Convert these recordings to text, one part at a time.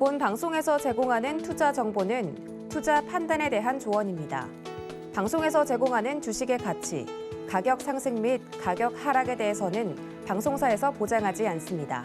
본 방송에서 제공하는 투자 정보는 투자 판단에 대한 조언입니다. 방송에서 제공하는 주식의 가치, 가격 상승 및 가격 하락에 대해서는 방송사에서 보장하지 않습니다.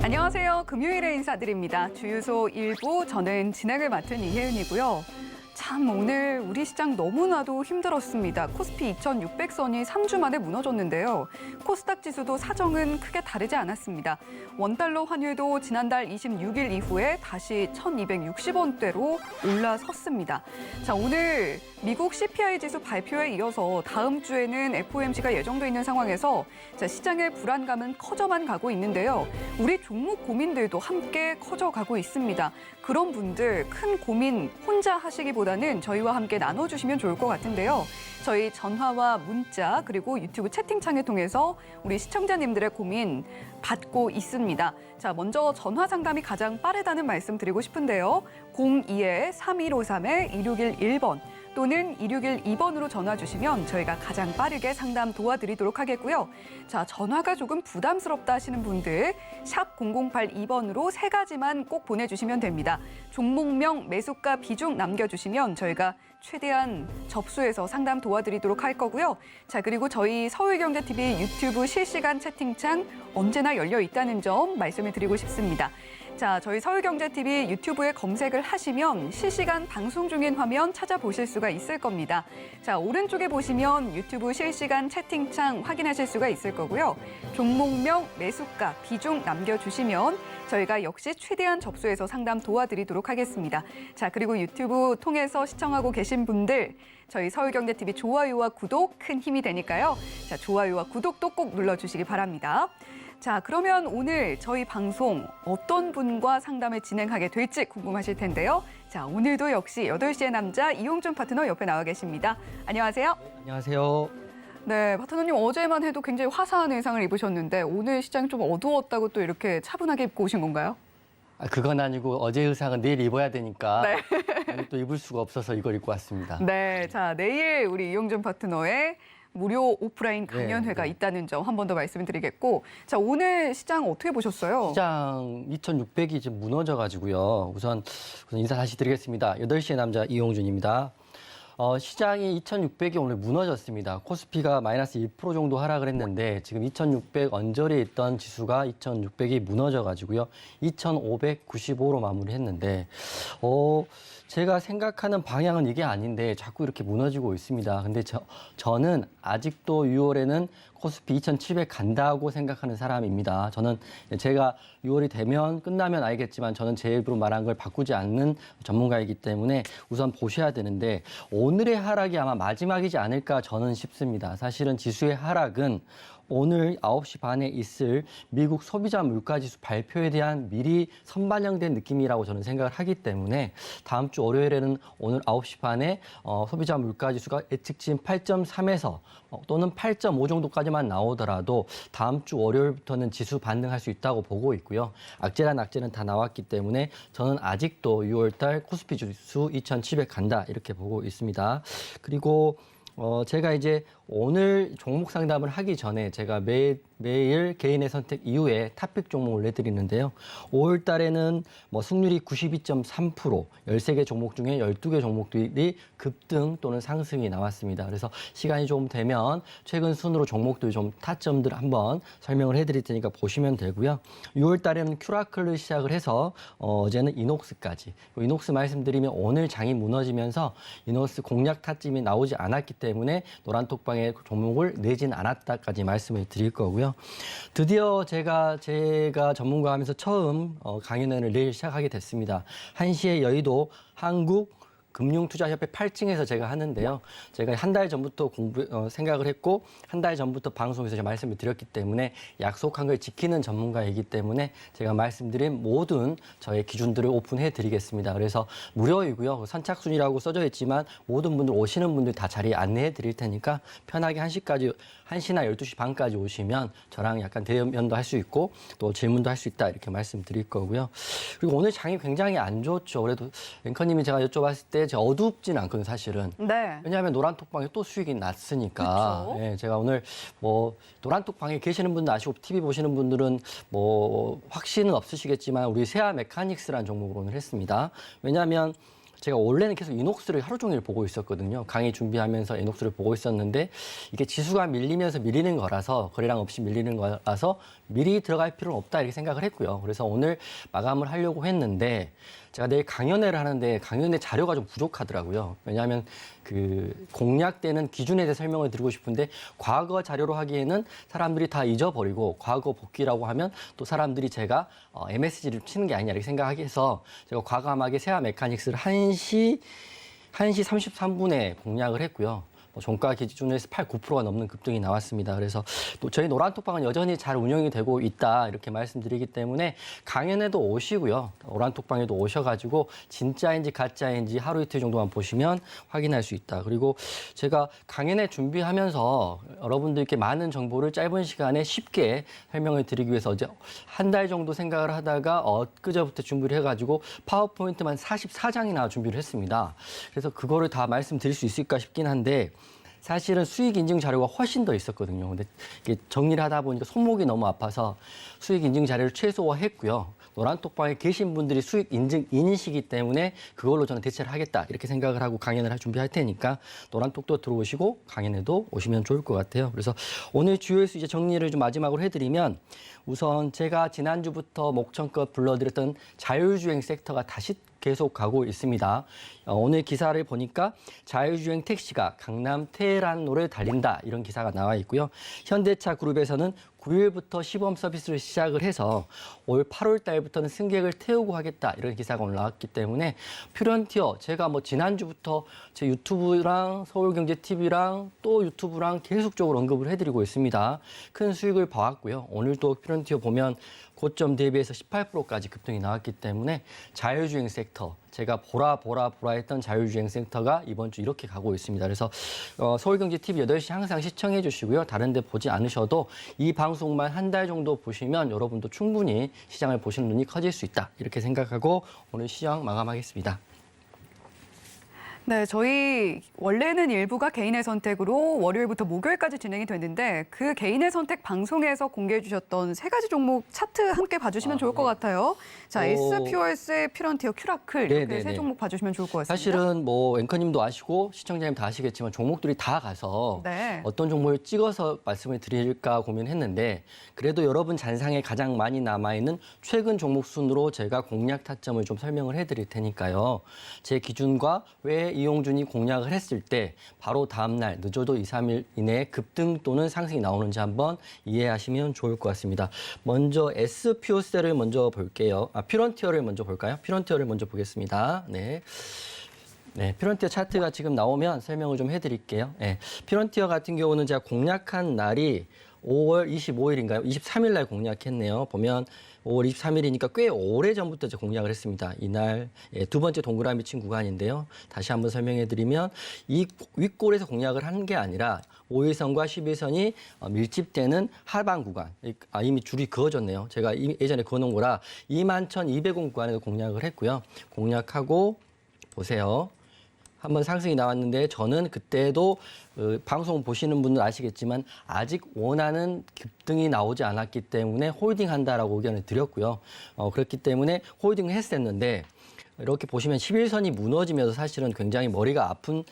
안녕하세요. 금요일에 인사드립니다. 주유소 1부, 저는 진행을 맡은 이혜은이고요. 참 오늘 우리 시장 너무나도 힘들었습니다. 코스피 2600선이 3주 만에 무너졌는데요. 코스닥 지수도 사정은 크게 다르지 않았습니다. 원달러 환율도 지난달 26일 이후에 다시 1260원대로 올라섰습니다. 자, 오늘 미국 CPI 지수 발표에 이어서 다음 주에는 FOMC가 예정돼 있는 상황에서 시장의 불안감은 커져만 가고 있는데요. 우리 종목 고민들도 함께 커져가고 있습니다. 그런 분들 큰 고민 혼자 하시기보다는 저희와 함께 나눠주시면 좋을 것 같은데요. 저희 전화와 문자 그리고 유튜브 채팅창을 통해서 우리 시청자님들의 고민 받고 있습니다. 자, 먼저 전화 상담이 가장 빠르다는 말씀 드리고 싶은데요. 02-3153-2611번 또는 2612번으로 전화 주시면 저희가 가장 빠르게 상담 도와드리도록 하겠고요. 자, 전화가 조금 부담스럽다 하시는 분들 샵 0082번으로 세 가지만 꼭 보내주시면 됩니다. 종목명, 매수가, 비중 남겨주시면 저희가 최대한 접수해서 상담 도와드리도록 할 거고요. 자, 그리고 저희 서울경제TV 유튜브 실시간 채팅창 언제나 열려 있다는 점 말씀을 드리고 싶습니다. 자, 저희 서울경제TV 유튜브에 검색을 하시면 실시간 방송 중인 화면 찾아보실 수가 있을 겁니다. 자, 오른쪽에 보시면 유튜브 실시간 채팅창 확인하실 수가 있을 거고요. 종목명, 매수가, 비중 남겨주시면 저희가 역시 최대한 접수해서 상담 도와드리도록 하겠습니다. 자, 그리고 유튜브 통해서 시청하고 계신 분들 저희 서울경제TV 좋아요와 구독 큰 힘이 되니까요. 자, 좋아요와 구독도 꼭 눌러주시기 바랍니다. 자, 그러면 오늘 저희 방송 어떤 분과 상담을 진행하게 될지 궁금하실 텐데요. 자, 오늘도 역시 8시의 남자 이용준 파트너 옆에 나와 계십니다. 안녕하세요. 안녕하세요. 네, 파트너님 어제만 해도 굉장히 화사한 의상을 입으셨는데 오늘 시장이 좀 어두웠다고 또 이렇게 차분하게 입고 오신 건가요? 그건 아니고 어제 의상은 내일 입어야 되니까 네. 또 입을 수가 없어서 이걸 입고 왔습니다. 네, 자, 내일 우리 이용준 파트너의 무료 오프라인 강연회가 네. 있다는 점 한 번 더 말씀을 드리겠고, 자, 오늘 시장 어떻게 보셨어요? 시장 2,600이 지금 무너져가지고요. 우선 인사 다시 드리겠습니다. 8시의 남자 이용준입니다. 시장이 2,600이 오늘 무너졌습니다. 코스피가 마이너스 1% 정도 하락을 했는데 지금 2,600 언저리에 있던 지수가 2,600이 무너져가지고요. 2,595로 마무리했는데 제가 생각하는 방향은 이게 아닌데 자꾸 이렇게 무너지고 있습니다. 근데 저는 아직도 6월에는 코스피 2,700 간다고 생각하는 사람입니다. 저는 제가 6월이 되면 끝나면 알겠지만 저는 제 입으로 말한 걸 바꾸지 않는 전문가이기 때문에 우선 보셔야 되는데 오늘의 하락이 아마 마지막이지 않을까 저는 싶습니다. 사실은 지수의 하락은 오늘 9시 반에 있을 미국 소비자 물가지수 발표에 대한 미리 선반영된 느낌이라고 저는 생각을 하기 때문에 다음 주 월요일에는 오늘 9시 반에 소비자 물가지수가 예측치인 8.3에서 또는 8.5 정도까지만 나오더라도 다음 주 월요일부터는 지수 반등할 수 있다고 보고 있고요. 악재란 악재는 다 나왔기 때문에 저는 아직도 6월달 코스피 지수 2,700 간다 이렇게 보고 있습니다. 그리고 제가 이제 오늘 종목 상담을 하기 전에 제가 매일 개인의 선택 이후에 탑픽 종목을 내드리는데요. 5월 달에는 승률이 92.3%, 13개 종목 중에 12개 종목들이 급등 또는 상승이 나왔습니다. 그래서 시간이 좀 되면 최근 순으로 종목들 좀 타점들 한번 설명을 해드릴 테니까 보시면 되고요. 6월 달에는 큐라클을 시작을 해서 어제는 이녹스까지. 이녹스 말씀드리면 오늘 장이 무너지면서 이녹스 공략 타점이 나오지 않았기 때문에 노란톡방에 종목을 내진 않았다까지 말씀을 드릴 거고요. 드디어 제가 전문가하면서 처음 강연회를 내일 시작하게 됐습니다. 1시에 여의도 한국금융투자협회 8층에서 제가 하는데요. 제가 한 달 전부터 생각을 했고 한 달 전부터 방송에서 제가 말씀을 드렸기 때문에 약속한 걸 지키는 전문가이기 때문에 제가 말씀드린 모든 저의 기준들을 오픈해 드리겠습니다. 그래서 무료이고요. 선착순이라고 써져 있지만 모든 분들 오시는 분들 다 자리에 안내해 드릴 테니까 편하게 1시나 12시 반까지 오시면 저랑 약간 대면도 할 수 있고 또 질문도 할 수 있다 이렇게 말씀드릴 거고요. 그리고 오늘 장이 굉장히 안 좋죠. 그래도 앵커님이 제가 여쭤봤을 때 그렇게 어둡진 않거든요, 사실은. 네. 왜냐하면 노란톡방에 또 수익이 났으니까. 그쵸? 예, 제가 오늘 뭐 노란톡방에 계시는 분들 아시고 TV 보시는 분들은 뭐 확신은 없으시겠지만 우리 세아 메카닉스라는 종목을 오늘 했습니다. 왜냐하면 제가 원래는 계속 이녹스를 하루 종일 보고 있었거든요. 강의 준비하면서 이녹스를 보고 있었는데 이게 지수가 밀리면서 밀리는 거라서 거래량 없이 밀리는 거라서 미리 들어갈 필요는 없다 이렇게 생각을 했고요. 그래서 오늘 마감을 하려고 했는데 제가 내일 강연회를 하는데 강연회 자료가 좀 부족하더라고요. 왜냐하면 그 공략되는 기준에 대해 설명을 드리고 싶은데 과거 자료로 하기에는 사람들이 다 잊어버리고 과거 복귀라고 하면 또 사람들이 제가 MSG를 치는 게 아니냐 이렇게 생각하게 해서 제가 과감하게 세아 메카닉스를 1시 33분에 공략을 했고요. 종가 기준에서 8, 9%가 넘는 급등이 나왔습니다. 그래서 또 저희 노란톡방은 여전히 잘 운영이 되고 있다 이렇게 말씀드리기 때문에 강연에도 오시고요. 노란톡방에도 오셔가지고 진짜인지 가짜인지 하루 이틀 정도만 보시면 확인할 수 있다. 그리고 제가 강연회 준비하면서 여러분들께 많은 정보를 짧은 시간에 쉽게 설명을 드리기 위해서 어제 한 달 정도 생각을 하다가 엊그제부터 준비를 해가지고 파워포인트만 44장이나 준비를 했습니다. 그래서 그거를 다 말씀드릴 수 있을까 싶긴 한데 사실은 수익 인증 자료가 훨씬 더 있었거든요. 근데 이게 정리를 하다 보니까 손목이 너무 아파서 수익 인증 자료를 최소화했고요. 노란톡방에 계신 분들이 수익 인증인이시기 때문에 그걸로 저는 대체를 하겠다 이렇게 생각을 하고 강연을 준비할 테니까 노란톡도 들어오시고 강연에도 오시면 좋을 것 같아요. 그래서 오늘 주요 이슈 이제 정리를 좀 마지막으로 해드리면 우선 제가 지난주부터 목청껏 불러드렸던 자율주행 섹터가 다시 계속 가고 있습니다. 오늘 기사를 보니까 자율주행 택시가 강남 테헤란로를 달린다 이런 기사가 나와 있고요. 현대차 그룹에서는 9일부터 시범 서비스를 시작을 해서 올 8월 달부터는 승객을 태우고 하겠다 이런 기사가 올라왔기 때문에 퓨런티어 제가 뭐 지난주부터 제 유튜브랑 서울경제TV랑 또 유튜브랑 계속적으로 언급을 해드리고 있습니다. 큰 수익을 봐왔고요. 오늘도 퓨런티어 보면 고점 대비해서 18%까지 급등이 나왔기 때문에 자율주행 섹터, 제가 보라 했던 자율주행 섹터가 이번 주 이렇게 가고 있습니다. 그래서 서울경제TV 8시 항상 시청해 주시고요. 다른 데 보지 않으셔도 이 방송만 한 달 정도 보시면 여러분도 충분히 시장을 보시는 눈이 커질 수 있다. 이렇게 생각하고 오늘 시장 마감하겠습니다. 네, 저희 원래는 일부가 개인의 선택으로 월요일부터 목요일까지 진행이 됐는데 그 개인의 선택 방송에서 공개해 주셨던 세 가지 종목 차트 함께 봐주시면 좋을 것 같아요. 자, S퓨어스, 퓨런티어, 큐라클 이렇게 세 종목 봐주시면 좋을 것 같습니다. 사실은 뭐 앵커님도 아시고 시청자님 다 아시겠지만 종목들이 다 가서 네. 어떤 종목을 찍어서 말씀을 드릴까 고민했는데 그래도 여러분 잔상에 가장 많이 남아있는 최근 종목 순으로 제가 공략 타점을 좀 설명을 해드릴 테니까요. 제 기준과 왜 이용준이 공략을 했을 때 바로 다음 날 늦어도 2, 3일 이내에 급등 또는 상승이 나오는지 한번 이해하시면 좋을 것 같습니다. 먼저 S퓨어셀을 먼저 볼게요. 퓨런티어를 먼저 볼까요? 퓨런티어를 먼저 보겠습니다. 네. 네, 퓨런티어 차트가 지금 나오면 설명을 좀 해드릴게요. 네, 퓨런티어 같은 경우는 제가 공략한 날이 5월 25일인가요? 23일 날 공략했네요. 보면 5월 23일이니까 꽤 오래전부터 제가 공략을 했습니다. 이날 두 번째 동그라미 친 구간인데요. 다시 한번 설명해 드리면 이 윗골에서 공략을 한 게 아니라 5일선과 11선이 밀집되는 하방 구간. 이미 줄이 그어졌네요. 제가 예전에 그어놓은 거라 21,200원 구간에서 공략을 했고요. 공략하고 보세요. 한번 상승이 나왔는데 저는 그때도 방송 보시는 분들 아시겠지만 아직 원하는 급등이 나오지 않았기 때문에 홀딩한다라고 의견을 드렸고요. 그렇기 때문에 홀딩을 했었는데 이렇게 보시면 11선이 무너지면서 사실은 굉장히 머리가 아픈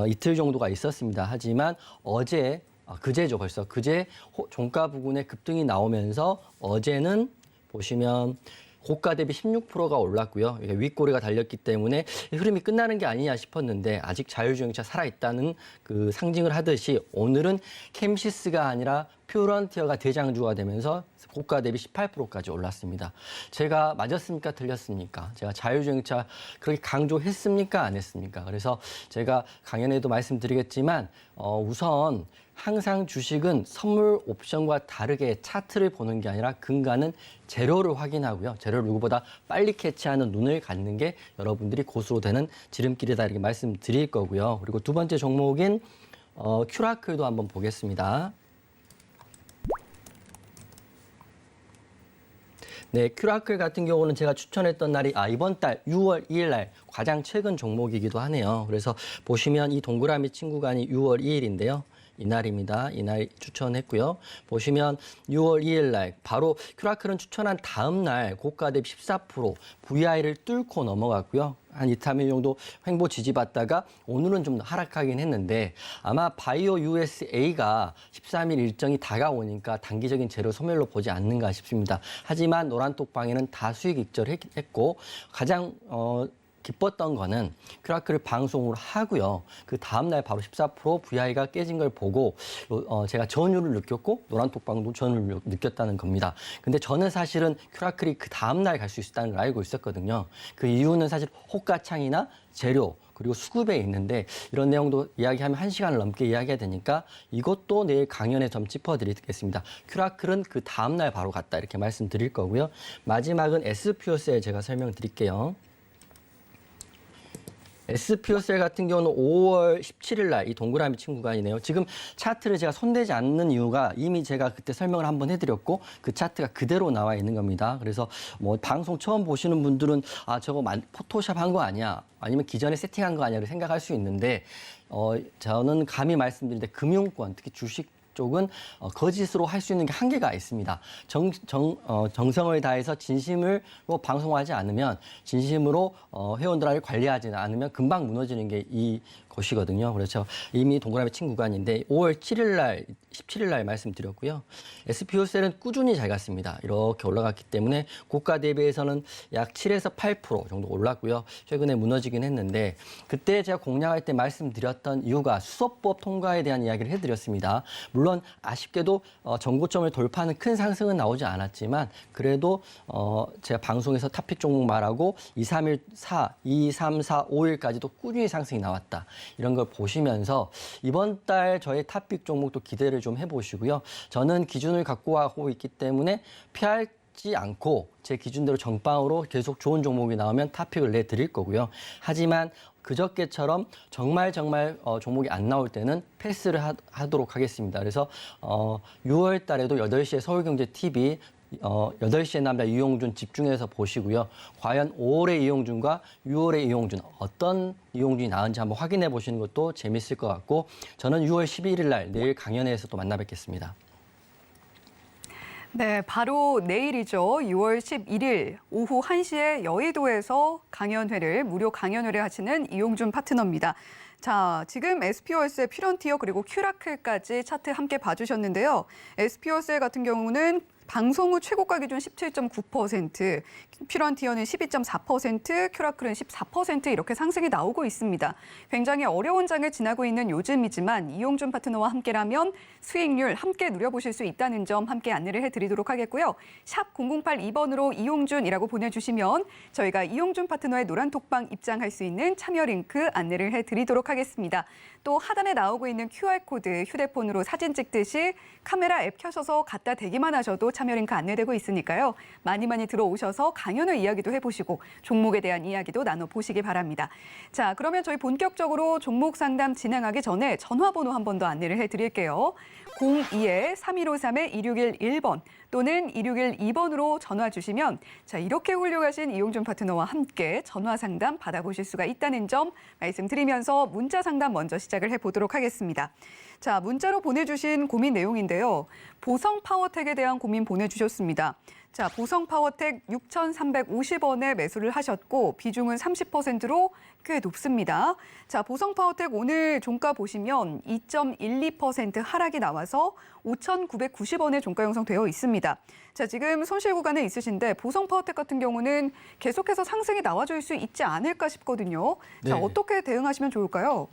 이틀 정도가 있었습니다. 하지만 어제, 그제죠 벌써. 그제 종가 부근에 급등이 나오면서 어제는 보시면 고가 대비 16%가 올랐고요. 윗꼬리가 달렸기 때문에 흐름이 끝나는 게 아니냐 싶었는데 아직 자율주행차 살아있다는 그 상징을 하듯이 오늘은 캠시스가 아니라 퓨런티어가 대장주가 되면서 고가 대비 18%까지 올랐습니다. 제가 맞았습니까? 틀렸습니까? 제가 자율주행차 그렇게 강조했습니까? 안 했습니까? 그래서 제가 강연에도 말씀드리겠지만 우선 항상 주식은 선물 옵션과 다르게 차트를 보는 게 아니라 근간은 재료를 확인하고요. 재료를 누구보다 빨리 캐치하는 눈을 갖는 게 여러분들이 고수로 되는 지름길이다 이렇게 말씀드릴 거고요. 그리고 두 번째 종목인 큐라클도 한번 보겠습니다. 네, 큐라클 같은 경우는 제가 추천했던 날이 이번 달 6월 2일 날 가장 최근 종목이기도 하네요. 그래서 보시면 이 동그라미 친구간이 6월 2일인데요. 이날입니다. 이날 추천했고요. 보시면 6월 2일 날 바로 큐라클은 추천한 다음 날 고가 대비 14% VI를 뚫고 넘어갔고요. 한 2, 3일 정도 횡보 지지받다가 오늘은 좀 하락하긴 했는데 아마 바이오 USA가 13일 일정이 다가오니까 단기적인 재료 소멸로 보지 않는가 싶습니다. 하지만 노란톡방에는 다 수익 익절했고 가장 기뻤던 거는 큐라클을 방송으로 하고요. 그 다음날 바로 14% VI가 깨진 걸 보고 제가 전율을 느꼈고 노란톡방도 전율을 느꼈다는 겁니다. 근데 저는 사실은 큐라클이 그 다음날 갈 수 있다는 걸 알고 있었거든요. 그 이유는 사실 호가창이나 재료 그리고 수급에 있는데 이런 내용도 이야기하면 1시간을 넘게 이야기해야 되니까 이것도 내일 강연에 좀 짚어드리겠습니다. 큐라클은 그 다음날 바로 갔다 이렇게 말씀드릴 거고요. 마지막은 SPO셀 제가 설명드릴게요. SPO셀 같은 경우는 5월 17일 날 이 동그라미 친 구간이네요. 지금 차트를 제가 손대지 않는 이유가 이미 제가 그때 설명을 한번 해드렸고 그 차트가 그대로 나와 있는 겁니다. 그래서 뭐 방송 처음 보시는 분들은 저거 포토샵 한 거 아니야? 아니면 기존에 세팅한 거 아니야? 생각할 수 있는데 저는 감히 말씀드릴 때 금융권, 특히 주식 쪽은 거짓으로 할 수 있는 게 한계가 있습니다. 정성을 다해서 진심으로 방송하지 않으면 진심으로 회원들을 관리하지 않으면 금방 무너지는 게 이 것이거든요. 그래서 이미 동그라미 친 구간인데 5월 7일 날, 17일 날 말씀드렸고요. SPO셀은 꾸준히 잘 갔습니다. 이렇게 올라갔기 때문에 고가 대비해서는 약 7에서 8% 정도 올랐고요. 최근에 무너지긴 했는데 그때 제가 공략할 때 말씀드렸던 이유가 수소법 통과에 대한 이야기를 해드렸습니다. 물론 아쉽게도 전고점을 돌파하는 큰 상승은 나오지 않았지만 그래도 제가 방송에서 탑픽 종목 말하고 2, 3, 4, 5일까지도 꾸준히 상승이 나왔다. 이런 걸 보시면서 이번 달 저의 탑픽 종목도 기대를 좀 해보시고요. 저는 기준을 갖고 하고 있기 때문에 피하지 않고 제 기준대로 정방으로 계속 좋은 종목이 나오면 탑픽을 내드릴 거고요. 하지만 그저께처럼 정말 종목이 안 나올 때는 패스를 하도록 하겠습니다. 그래서 6월 달에도 8시에 서울경제TV 8시에 남자 이용준 집중해서 보시고요. 과연 5월의 이용준과 6월의 이용준 어떤 이용준이 나은지 한번 확인해 보시는 것도 재밌을 것 같고 저는 6월 11일 날 내일 강연회에서 또 만나 뵙겠습니다. 네, 바로 내일이죠. 6월 11일 오후 1시에 여의도에서 무료 강연회를 하시는 이용준 파트너입니다. 자, 지금 SPO셀, 퓨런티어 그리고 큐라클까지 차트 함께 봐주셨는데요. SPO셀 같은 경우는 방송 후 최고가 기준 17.9%, 퓨런티어는 12.4%, 큐라클은 14% 이렇게 상승이 나오고 있습니다. 굉장히 어려운 장을 지나고 있는 요즘이지만 이용준 파트너와 함께라면 수익률 함께 누려보실 수 있다는 점 함께 안내를 해드리도록 하겠고요. 샵 0082번으로 이용준이라고 보내주시면 저희가 이용준 파트너의 노란톡방 입장할 수 있는 참여 링크 안내를 해드리도록 하겠습니다. 또 하단에 나오고 있는 QR코드 휴대폰으로 사진 찍듯이 카메라 앱 켜셔서 갖다 대기만 하셔도 참여 링크 안내되고 있으니까요. 많이 들어오셔서 강연을 이야기도 해보시고 종목에 대한 이야기도 나눠보시기 바랍니다. 자, 그러면 저희 본격적으로 종목 상담 진행하기 전에 전화번호 한 번 더 안내를 해드릴게요. 02-3153-2611번 또는 2612번으로 전화 주시면 자, 이렇게 훌륭하신 이용준 파트너와 함께 전화 상담 받아보실 수가 있다는 점 말씀드리면서 문자 상담 먼저 시작을 해보도록 하겠습니다. 자, 문자로 보내주신 고민 내용인데요. 보성 파워텍에 대한 고민 보내주셨습니다. 자, 보성 파워텍 6,350원에 매수를 하셨고 비중은 30%로 꽤 높습니다. 자, 보성 파워텍 오늘 종가 보시면 2.12% 하락이 나와서 5,990원에 종가 형성되어 있습니다. 자, 지금 손실 구간에 있으신데 보성 파워텍 같은 경우는 계속해서 상승이 나와줄 수 있지 않을까 싶거든요. 자, 네. 어떻게 대응하시면 좋을까요?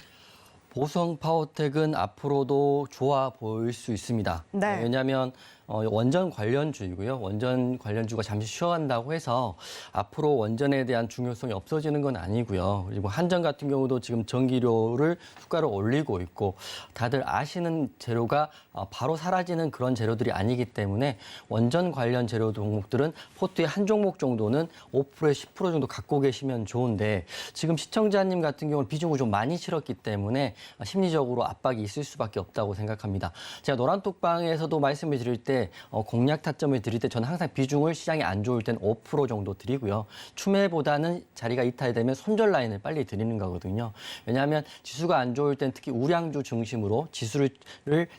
보성 파워텍은 앞으로도 좋아 보일 수 있습니다. 네. 왜냐하면 원전 관련주이고요. 원전 관련주가 잠시 쉬어간다고 해서 앞으로 원전에 대한 중요성이 없어지는 건 아니고요. 그리고 한전 같은 경우도 지금 전기료를 수가를 올리고 있고 다들 아시는 재료가 바로 사라지는 그런 재료들이 아니기 때문에 원전 관련 재료 종목들은 포트에 한 종목 정도는 5%에 10% 정도 갖고 계시면 좋은데 지금 시청자님 같은 경우는 비중을 좀 많이 치렀기 때문에 심리적으로 압박이 있을 수밖에 없다고 생각합니다. 제가 노란톡방에서도 말씀을 드릴 때 때 공략 타점을 드릴 때 저는 항상 비중을 시장이 안 좋을 땐 5% 정도 드리고요. 추매보다는 자리가 이탈되면 손절 라인을 빨리 드리는 거거든요. 왜냐하면 지수가 안 좋을 땐 특히 우량주 중심으로 지수를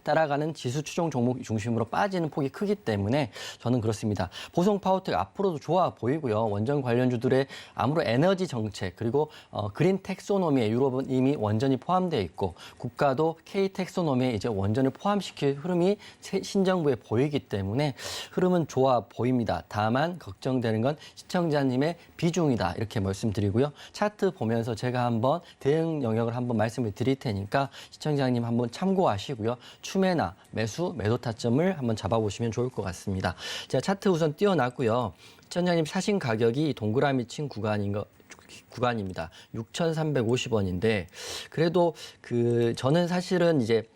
따라가는 지수 추종 종목 중심으로 빠지는 폭이 크기 때문에 저는 그렇습니다. 보성 파워텍 앞으로도 좋아 보이고요. 원전 관련주들의 아무런 에너지 정책 그리고 그린 텍소노미에 유럽은 이미 원전이 포함되어 있고 국가도 K 텍소노미에 이제 원전을 포함시킬 흐름이 신정부에 보이기 때문에 흐름은 좋아 보입니다. 다만 걱정되는 건 시청자님의 비중이다 이렇게 말씀드리고요. 차트 보면서 제가 한번 대응 영역을 한번 말씀을 드릴 테니까 시청자님 한번 참고하시고요. 추매나 매도 타점을 한번 잡아보시면 좋을 것 같습니다. 제가 차트 우선 띄워놨고요. 시청자님 사신 가격이 동그라미 친 구간입니다. 6,350원인데 그래도 저는 사실은 이제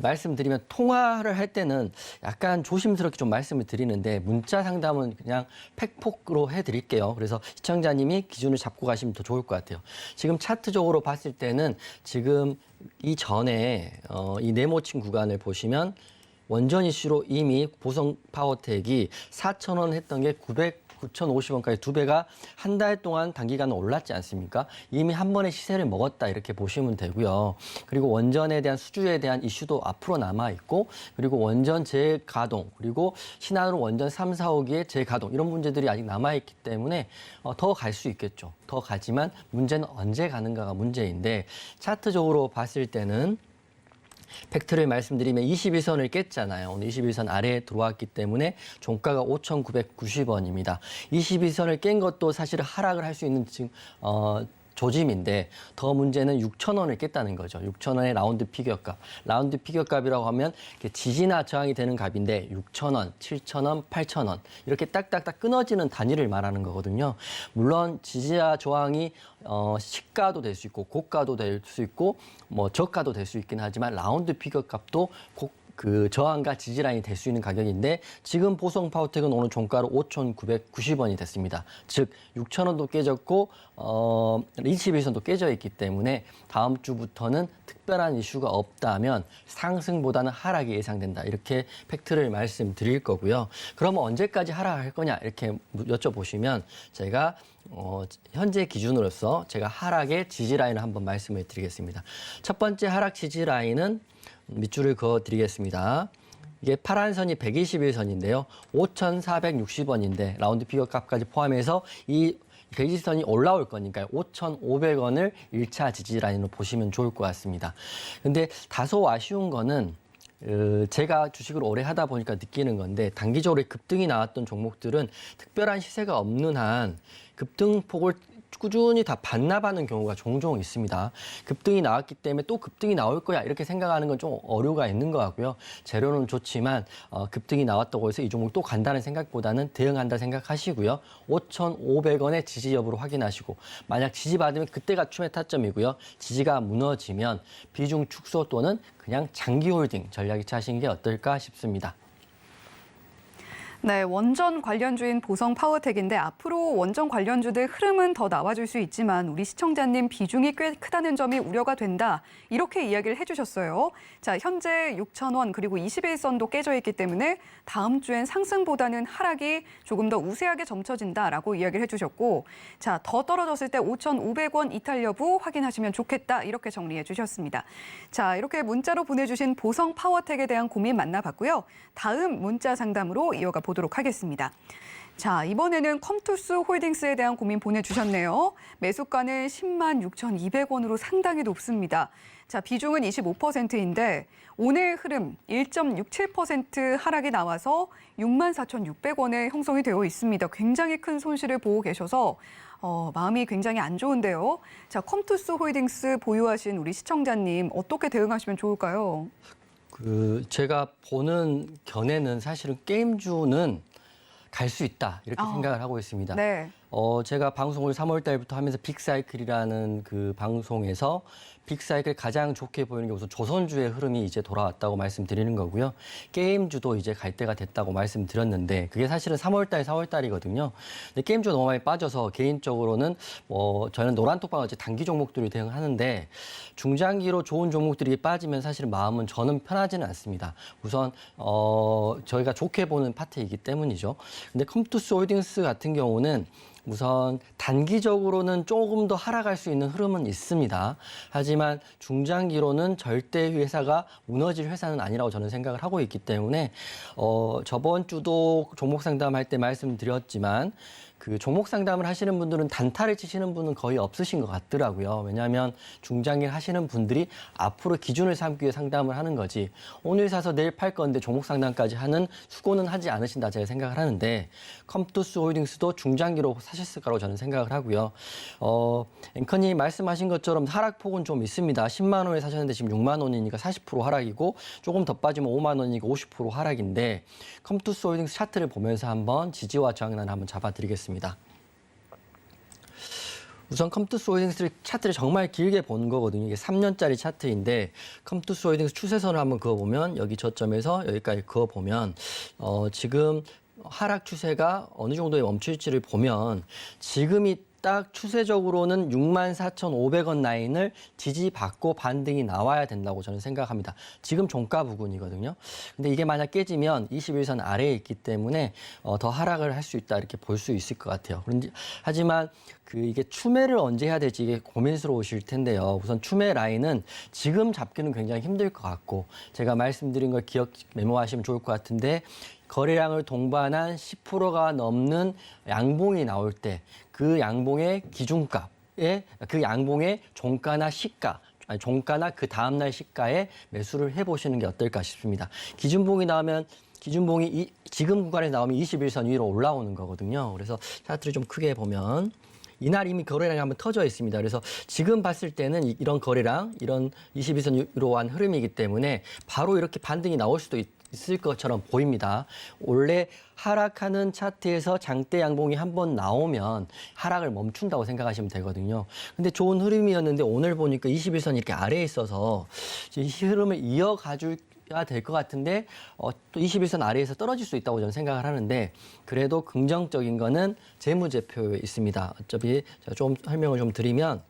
말씀드리면 통화를 할 때는 약간 조심스럽게 좀 말씀을 드리는데 문자 상담은 그냥 팩폭으로 해드릴게요. 그래서 시청자님이 기준을 잡고 가시면 더 좋을 것 같아요. 지금 차트적으로 봤을 때는 지금 이전에 이 네모친 구간을 보시면 원전 이슈로 이미 보성 파워텍이 4,000원 했던 게 9,050원까지 2배가 한 달 동안 단기간에 올랐지 않습니까? 이미 한 번의 시세를 먹었다 이렇게 보시면 되고요. 그리고 원전에 대한 수주에 대한 이슈도 앞으로 남아있고 그리고 원전 재가동 그리고 신한으로 원전 3, 4, 5기의 재가동 이런 문제들이 아직 남아있기 때문에 더 갈 수 있겠죠. 더 가지만 문제는 언제 가는가가 문제인데 차트적으로 봤을 때는 팩트를 말씀드리면 21선을 깼잖아요. 오늘 21선 아래에 들어왔기 때문에 종가가 5,990원입니다. 21선을 깬 것도 사실 하락을 할 수 있는 지금 조짐인데 더 문제는 6,000원을 깼다는 거죠. 6,000원의 라운드 피겨값. 라운드 피겨값이라고 하면 지지나 저항이 되는 값인데 6,000원, 7,000원, 8,000원 이렇게 딱딱딱 끊어지는 단위를 말하는 거거든요. 물론 지지와 저항이 시가도 될 수 있고 고가도 될 수 있고 뭐 저가도 될 수 있긴 하지만 라운드 피겨값도 저항과 지지라인이 될 수 있는 가격인데 지금 보성 파워텍은 오늘 종가로 5,990원이 됐습니다. 즉 6,000원도 깨졌고 21선도 깨져 있기 때문에 다음 주부터는 특별한 이슈가 없다면 상승보다는 하락이 예상된다. 이렇게 팩트를 말씀드릴 거고요. 그러면 언제까지 하락할 거냐 이렇게 여쭤보시면 제가 현재 기준으로서 제가 하락의 지지라인을 한번 말씀을 드리겠습니다. 첫 번째 하락 지지라인은 밑줄을 그어드리겠습니다. 이게 파란 선이 121선인데요. 5,460원인데 라운드 피겨 값까지 포함해서 이 120선이 올라올 거니까요. 5,500원을 1차 지지라인으로 보시면 좋을 것 같습니다. 근데 다소 아쉬운 거는 제가 주식을 오래 하다 보니까 느끼는 건데 단기적으로 급등이 나왔던 종목들은 특별한 시세가 없는 한 급등폭을 꾸준히 다 반납하는 경우가 종종 있습니다. 급등이 나왔기 때문에 또 급등이 나올 거야 이렇게 생각하는 건 좀 어려가 있는 것 같고요. 재료는 좋지만 급등이 나왔다고 해서 이 종목 또 간다는 생각보다는 대응한다 생각하시고요. 5,500원의 지지 여부를 확인하시고 만약 지지받으면 그때가 추매 타점이고요. 지지가 무너지면 비중 축소 또는 그냥 장기 홀딩 전략이 짜신 게 어떨까 싶습니다. 네, 원전 관련주인 보성 파워텍인데 앞으로 원전 관련주들 흐름은 더 나와줄 수 있지만 우리 시청자님 비중이 꽤 크다는 점이 우려가 된다. 이렇게 이야기를 해주셨어요. 자, 현재 6,000원 그리고 21선도 깨져 있기 때문에 다음 주엔 상승보다는 하락이 조금 더 우세하게 점쳐진다라고 이야기를 해주셨고 자, 더 떨어졌을 때 5,500원 이탈 여부 확인하시면 좋겠다. 이렇게 정리해 주셨습니다. 자, 이렇게 문자로 보내주신 보성 파워텍에 대한 고민 만나봤고요. 다음 문자 상담으로 이어가 보도록 하겠습니다. 자, 이번에는 컴투스 홀딩스에 대한 고민 보내주셨네요. 매수가는 10만 6,200원으로 상당히 높습니다. 자, 비중은 25%인데 오늘 흐름 1.67% 하락이 나와서 6만 4,600원에 형성이 되어 있습니다. 굉장히 큰 손실을 보고 계셔서 마음이 굉장히 안 좋은데요. 자, 컴투스 홀딩스 보유하신 우리 시청자님 어떻게 대응하시면 좋을까요? 제가 보는 견해는 사실은 게임주는 갈 수 있다 이렇게 생각을 하고 있습니다. 네. 제가 방송을 3월 달부터 하면서 빅사이클이라는 그 방송에서 빅사이클 가장 좋게 보이는 게 우선 조선주의 흐름이 이제 돌아왔다고 말씀드리는 거고요. 게임주도 이제 갈 때가 됐다고 말씀드렸는데 그게 사실은 3월달, 4월달이거든요. 근데 게임주가 너무 많이 빠져서 개인적으로는 저는 노란톡방 어제 단기 종목들이 대응하는데 중장기로 좋은 종목들이 빠지면 사실은 마음은 저는 편하지는 않습니다. 우선 저희가 좋게 보는 파트이기 때문이죠. 근데 컴투스 홀딩스 같은 경우는 우선 단기적으로는 조금 더 하락할 수 있는 흐름은 있습니다. 하지만 중장기로는 절대 회사가 무너질 회사는 아니라고 저는 생각을 하고 있기 때문에 저번 주도 종목 상담할 때 말씀드렸지만 그 종목 상담을 하시는 분들은 단타를 치시는 분은 거의 없으신 것 같더라고요. 왜냐하면 중장기를 하시는 분들이 앞으로 기준을 삼기 위해 상담을 하는 거지 오늘 사서 내일 팔 건데 종목 상담까지 하는 수고는 하지 않으신다 제가 생각을 하는데 컴투스 홀딩스도 중장기로 사셨을 거라고 저는 생각을 하고요. 앵커님 말씀하신 것처럼 하락폭은 좀 있습니다. 10만 원에 사셨는데 지금 6만 원이니까 40% 하락이고 조금 더 빠지면 5만 원이니까 50% 하락인데 컴투스 홀딩스 차트를 보면서 한번 지지와 저항단을 한번 잡아드리겠습니다. 우선 컴투스 홀딩스 차트를 정말 길게 본 거거든요. 이게 3년짜리 차트인데 컴투스 홀딩스 추세선을 한번 그어보면 여기 저점에서 여기까지 그어보면 지금 하락 추세가 어느 정도에 멈출지를 보면 지금이 딱 추세적으로는 64,500원 라인을 지지받고 반등이 나와야 된다고 저는 생각합니다. 지금 종가 부근이거든요. 근데 이게 만약 깨지면 21선 아래에 있기 때문에 더 하락을 할 수 있다 이렇게 볼 수 있을 것 같아요. 하지만 이게 추매를 언제 해야 될지 이게 고민스러우실 텐데요. 우선 추매 라인은 지금 잡기는 굉장히 힘들 것 같고 제가 말씀드린 걸 메모하시면 좋을 것 같은데 거래량을 동반한 10%가 넘는 양봉이 나올 때 그 양봉의 기준값에 그 양봉의 종가나 시가 아니 종가나 그 다음날 시가에 매수를 해보시는 게 어떨까 싶습니다. 기준봉이 지금 구간에 나오면 21선 위로 올라오는 거거든요. 그래서 차트를 좀 크게 보면 이날 이미 거래량이 한번 터져 있습니다. 그래서 지금 봤을 때는 이런 거래량, 이런 21선 위로 한 흐름이기 때문에 바로 이렇게 반등이 나올 수도 있을 것처럼 보입니다. 원래 하락하는 차트에서 장대 양봉이 한번 나오면 하락을 멈춘다고 생각하시면 되거든요. 근데 좋은 흐름이었는데 오늘 보니까 21선이 이렇게 아래에 있어서 이 흐름을 이어가줘야 될 것 같은데 또 21선 아래에서 떨어질 수 있다고 저는 생각을 하는데 그래도 긍정적인 거는 재무제표에 있습니다. 어차피 제가 좀 설명을 좀 드리면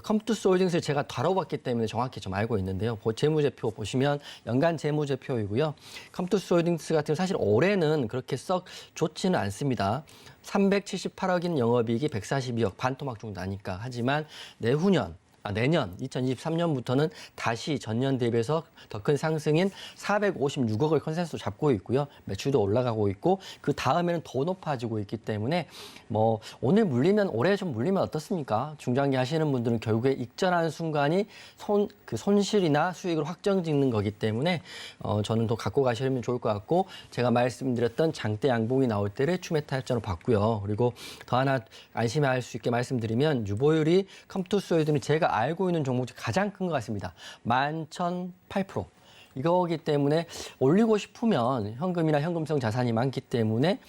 컴투스 홀딩스를 제가 다뤄봤기 때문에 정확히 좀 알고 있는데요. 재무제표 보시면 연간 재무제표이고요. 컴투스 홀딩스 같은 경우 사실 올해는 그렇게 썩 좋지는 않습니다. 378억인 영업이익이 142억, 반토막 정도 나니까. 하지만 내년 2023년부터는 다시 전년 대비해서 더 큰 상승인 456억을 컨센서스로 잡고 있고요. 매출도 올라가고 있고 그 다음에는 더 높아지고 있기 때문에 오늘 물리면 올해 좀 물리면 어떻습니까? 중장기 하시는 분들은 결국에 익절하는 순간이 손실이나 수익을 확정짓는 거기 때문에 저는 더 갖고 가시면 좋을 것 같고 제가 말씀드렸던 장대 양봉이 나올 때를 추매 타협점으로 봤고요. 그리고 더 하나 안심할 수 있게 말씀드리면 유보율이 컴투스 홀딩이 제가 알고 있는 종목 중 가장 큰 것 같습니다. 11,008%. 이거기 때문에 올리고 싶으면 현금이나 현금성 자산이 많기 때문에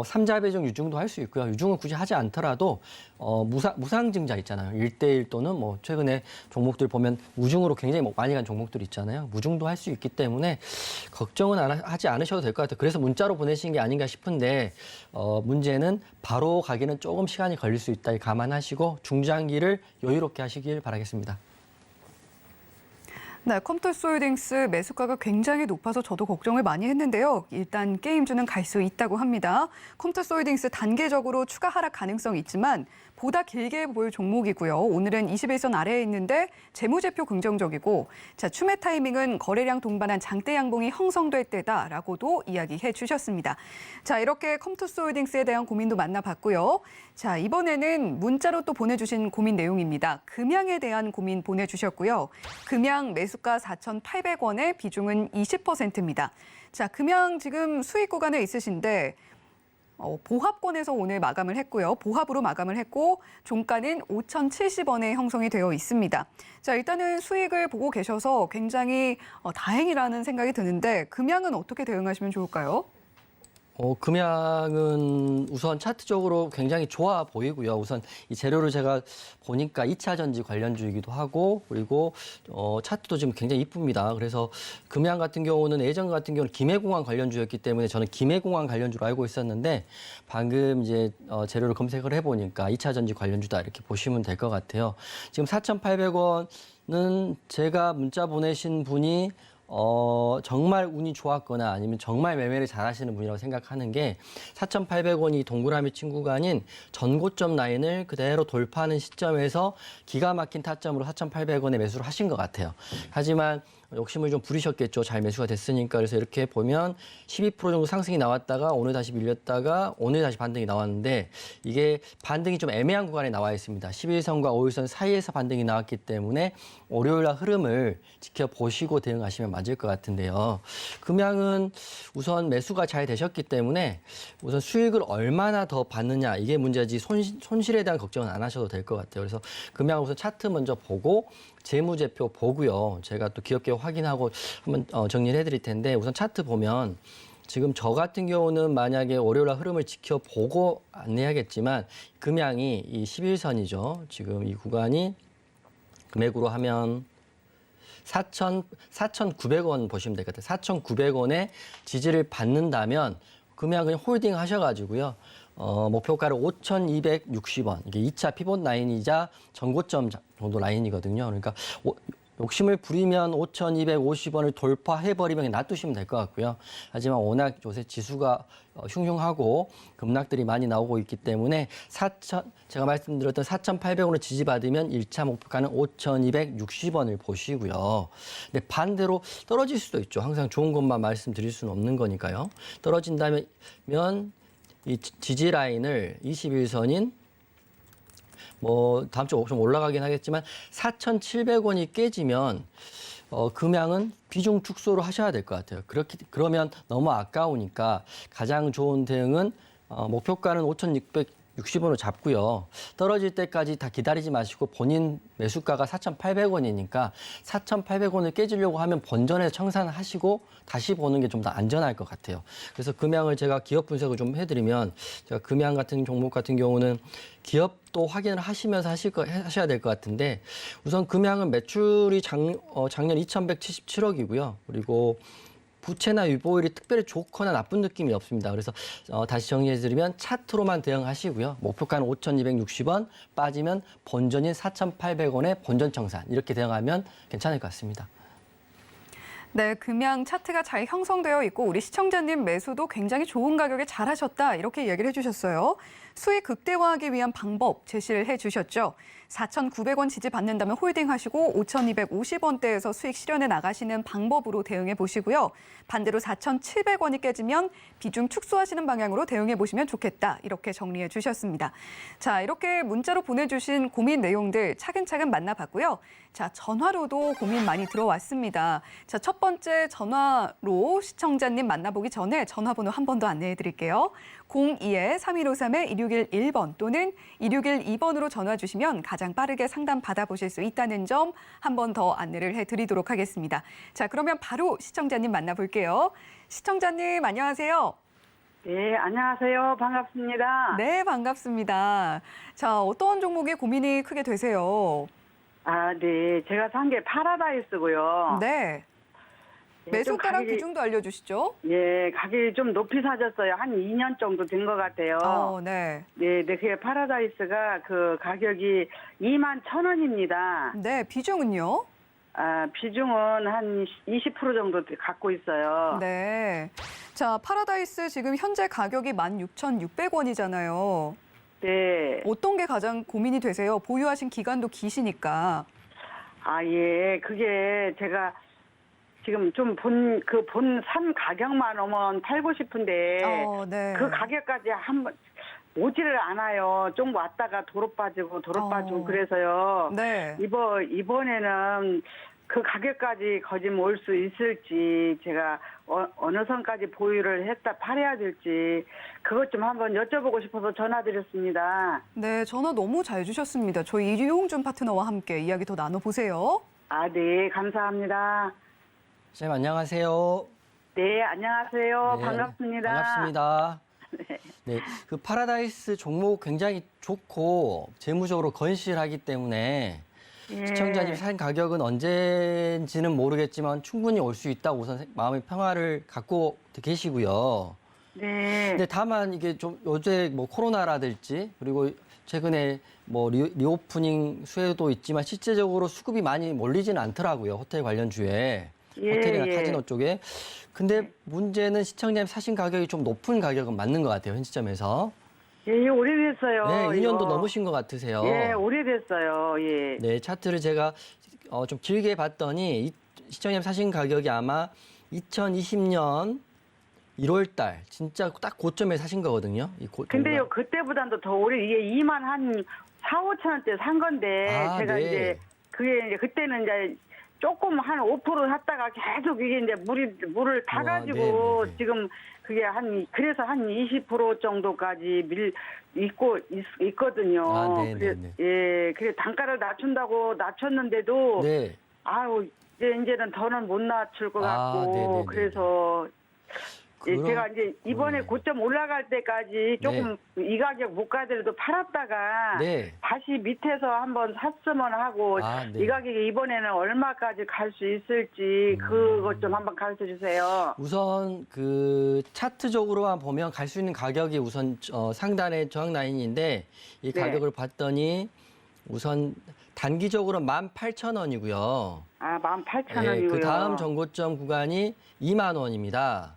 삼자 배정 유증도 할 수 있고요. 유증은 굳이 하지 않더라도 무상증자 있잖아요. 1대1 또는 최근에 종목들 보면 무증으로 굉장히 많이 간 종목들 있잖아요. 무증도 할 수 있기 때문에 걱정은 하지 않으셔도 될 것 같아요. 그래서 문자로 보내신 게 아닌가 싶은데 문제는 바로 가기는 조금 시간이 걸릴 수 있다 감안하시고 중장기를 여유롭게 하시길 바라겠습니다. 네, 컴투스 홀딩스 매수가가 굉장히 높아서 저도 걱정을 많이 했는데요. 일단 게임주는 갈 수 있다고 합니다. 컴투스 홀딩스 단계적으로 추가 하락 가능성이 있지만 보다 길게 보일 종목이고요. 오늘은 21선 아래에 있는데 재무제표 긍정적이고 추매 타이밍은 거래량 동반한 장대 양봉이 형성될 때다라고도 이야기해 주셨습니다. 이렇게 컴투스 홀딩스에 대한 고민도 만나봤고요. 이번에는 문자로 또 보내주신 고민 내용입니다. 금양에 대한 고민 보내주셨고요. 금양 매수가 4,800원에 비중은 20%입니다. 금양 지금 수익 구간에 있으신데 보합권에서 오늘 마감을 했고요. 보합으로 마감을 했고 종가는 5,070원에 형성이 되어 있습니다. 일단은 수익을 보고 계셔서 굉장히 다행이라는 생각이 드는데 금양은 어떻게 대응하시면 좋을까요? 금양은 우선 차트적으로 굉장히 좋아 보이고요. 우선 이 재료를 제가 보니까 2차 전지 관련주이기도 하고, 그리고 차트도 지금 굉장히 이쁩니다. 그래서 금양 같은 경우는 예전 같은 경우는 김해공항 관련주였기 때문에 저는 김해공항 관련주로 알고 있었는데, 방금 이제 재료를 검색을 해보니까 2차 전지 관련주다 이렇게 보시면 될 것 같아요. 지금 4,800원은 제가 문자 보내신 분이 정말 운이 좋았거나 아니면 정말 매매를 잘하시는 분이라고 생각하는 게 4,800원이 동그라미 친 구간인 전고점 라인을 그대로 돌파하는 시점에서 기가 막힌 타점으로 4,800원에 매수를 하신 것 같아요. 하지만 욕심을 좀 부리셨겠죠. 잘 매수가 됐으니까. 그래서 이렇게 보면 12% 정도 상승이 나왔다가 오늘 다시 밀렸다가 오늘 다시 반등이 나왔는데, 이게 반등이 좀 애매한 구간에 나와 있습니다. 11선과 5일선 사이에서 반등이 나왔기 때문에 월요일날 흐름을 지켜보시고 대응하시면 맞을 것 같은데요. 금양은 우선 매수가 잘 되셨기 때문에 우선 수익을 얼마나 더 받느냐, 이게 문제지 손실에 대한 걱정은 안 하셔도 될 것 같아요. 그래서 금양 우선 차트 먼저 보고 재무제표 보고요. 제가 또 귀엽게 확인하고 한번 정리를 해드릴 텐데, 우선 차트 보면 지금 저 같은 경우는 만약에 월요일 흐름을 지켜보고 안내하겠지만, 금양이 이 11선이죠. 지금 이 구간이 금액으로 하면 4,900원 보시면 될 것 같아요. 4,900원에 지지를 받는다면 금양 그냥 홀딩 하셔가지고요. 목표가를 5,260원. 이게 2차 피봇 라인이자 전고점 정도 라인이거든요. 그러니까 욕심을 부리면 5,250원을 돌파해버리면 놔두시면 될 것 같고요. 하지만 워낙 요새 지수가 흉흉하고 급락들이 많이 나오고 있기 때문에 제가 말씀드렸던 4,800원을 지지받으면 1차 목표가는 5,260원을 보시고요. 근데 반대로 떨어질 수도 있죠. 항상 좋은 것만 말씀드릴 수는 없는 거니까요. 떨어진다면 이 지지 라인을 21선인 다음 주 좀 올라가긴 하겠지만 4,700원이 깨지면 금양은 비중 축소를 하셔야 될 것 같아요. 그러면 너무 아까우니까 가장 좋은 대응은 목표가는 5,660원으로 잡고요. 떨어질 때까지 다 기다리지 마시고 본인 매수가가 4,800원이니까 4,800원을 깨지려고 하면 본전에서 청산하시고 다시 보는 게 좀 더 안전할 것 같아요. 그래서 금양을 제가 기업 분석을 좀 해드리면, 제가 금양 같은 종목 같은 경우는 기업도 확인을 하시면서 하셔야 될 것 같은데, 우선 금양은 매출이 작년 2,177억이고요. 그리고 부채나 유보율이 특별히 좋거나 나쁜 느낌이 없습니다. 그래서 다시 정리해드리면 차트로만 대응하시고요. 목표가는 5,260원, 빠지면 본전인 4,800원의 본전 청산, 이렇게 대응하면 괜찮을 것 같습니다. 네, 금양 차트가 잘 형성되어 있고 우리 시청자님 매수도 굉장히 좋은 가격에 잘 하셨다, 이렇게 얘기를 해주셨어요. 수익 극대화하기 위한 방법 제시를 해주셨죠. 4,900원 지지 받는다면 홀딩하시고 5,250원대에서 수익 실현해 나가시는 방법으로 대응해 보시고요. 반대로 4,700원이 깨지면 비중 축소하시는 방향으로 대응해 보시면 좋겠다, 이렇게 정리해 주셨습니다. 자, 이렇게 문자로 보내주신 고민 내용들 차근차근 만나봤고요. 자, 전화로도 고민 많이 들어왔습니다. 자, 첫 번째 전화로 시청자님 만나보기 전에 전화번호 한 번 더 안내해 드릴게요. 02-3153-2611번 또는 2612번으로 전화 주시면 가장 빠르게 상담 받아보실 수 있다는 점 한 번 더 안내를 해드리도록 하겠습니다. 자, 그러면 바로 시청자님 만나볼게요. 시청자님 안녕하세요. 네, 안녕하세요. 반갑습니다. 네, 반갑습니다. 자, 어떤 종목에 고민이 크게 되세요? 네. 제가 산 게 파라다이스고요. 네. 네, 매수가랑 비중도 알려주시죠. 예, 가격이 좀 높이 사졌어요. 한 2년 정도 된 것 같아요. 네. 네, 그게 파라다이스가 그 가격이 21,000원입니다. 네, 비중은요? 비중은 한 20% 정도 갖고 있어요. 네. 자, 파라다이스 지금 현재 가격이 16,600원이잖아요. 네. 어떤 게 가장 고민이 되세요? 보유하신 기간도 기시니까. 예. 그게 제가 지금 좀 본 산 가격만 오면 팔고 싶은데 네. 그 가격까지 한번 오지를 않아요. 좀 왔다가 도로 빠지고 그래서요. 네. 이번에는 그 가격까지 거짓 올 수 있을지, 제가 어느 선까지 보유를 팔아야 될지 그것 좀 한번 여쭤보고 싶어서 전화드렸습니다. 네, 전화 너무 잘 주셨습니다. 저희 이용준 파트너와 함께 이야기 더 나눠보세요. 네, 감사합니다. 선생님 안녕하세요. 네, 안녕하세요. 네, 반갑습니다. 반갑습니다. 네, 그 파라다이스 종목 굉장히 좋고 재무적으로 건실하기 때문에 예. 시청자님 사신 가격은 언제인지는 모르겠지만 충분히 올 수 있다고 우선 마음의 평화를 갖고 계시고요. 네. 근데 다만 이게 좀 요새 뭐 코로나라든지 그리고 최근에 뭐 리오프닝 수혜도 있지만 실제적으로 수급이 많이 몰리지는 않더라고요. 호텔 관련주에. 예, 호텔이나 예. 카지노 쪽에. 근데 문제는 시청자님 사신 가격이 좀 높은 가격은 맞는 것 같아요. 현 시점에서. 예, 오래됐어요. 네, 2년도 이거. 넘으신 것 같으세요. 예, 오래됐어요. 예. 네, 차트를 제가 좀 길게 봤더니 시청자님 사신 가격이 아마 2020년 1월 달 진짜 딱 고점에 사신 거거든요. 근데요, 그때보다도 더 오래, 이게 2만 한 4, 5천 원대 산 건데, 아, 제가 네. 이제, 그게 이제, 그때는 이제, 조금 한 5% 샀다가 계속 이게 이제 물을 타가지고, 네, 네, 네. 지금 그게 그래서 한 20% 정도까지 있거든요. 아, 네, 그래, 네, 네. 예, 그래, 단가를 낮춘다고 낮췄는데도, 네. 아유, 이제는 더는 못 낮출 것 아, 같고, 네, 네, 네, 그래서, 예, 그럼- 제가 이제 이번에 네. 고점 올라갈 때까지 조금 이 가격 못 가더라도 팔았다가 네. 다시 밑에서 한번 샀으면 하고 아, 네. 이 가격이 이번에는 얼마까지 갈 수 있을지 그것 좀 한번 가르쳐 주세요. 우선 그 차트적으로만 보면 갈 수 있는 가격이 우선 상단의 저항 라인인데 이 네. 가격을 봤더니 우선 단기적으로 18,000원이고요. 아, 18,000원이고요. 그 다음 정고점 구간이 2만 원입니다.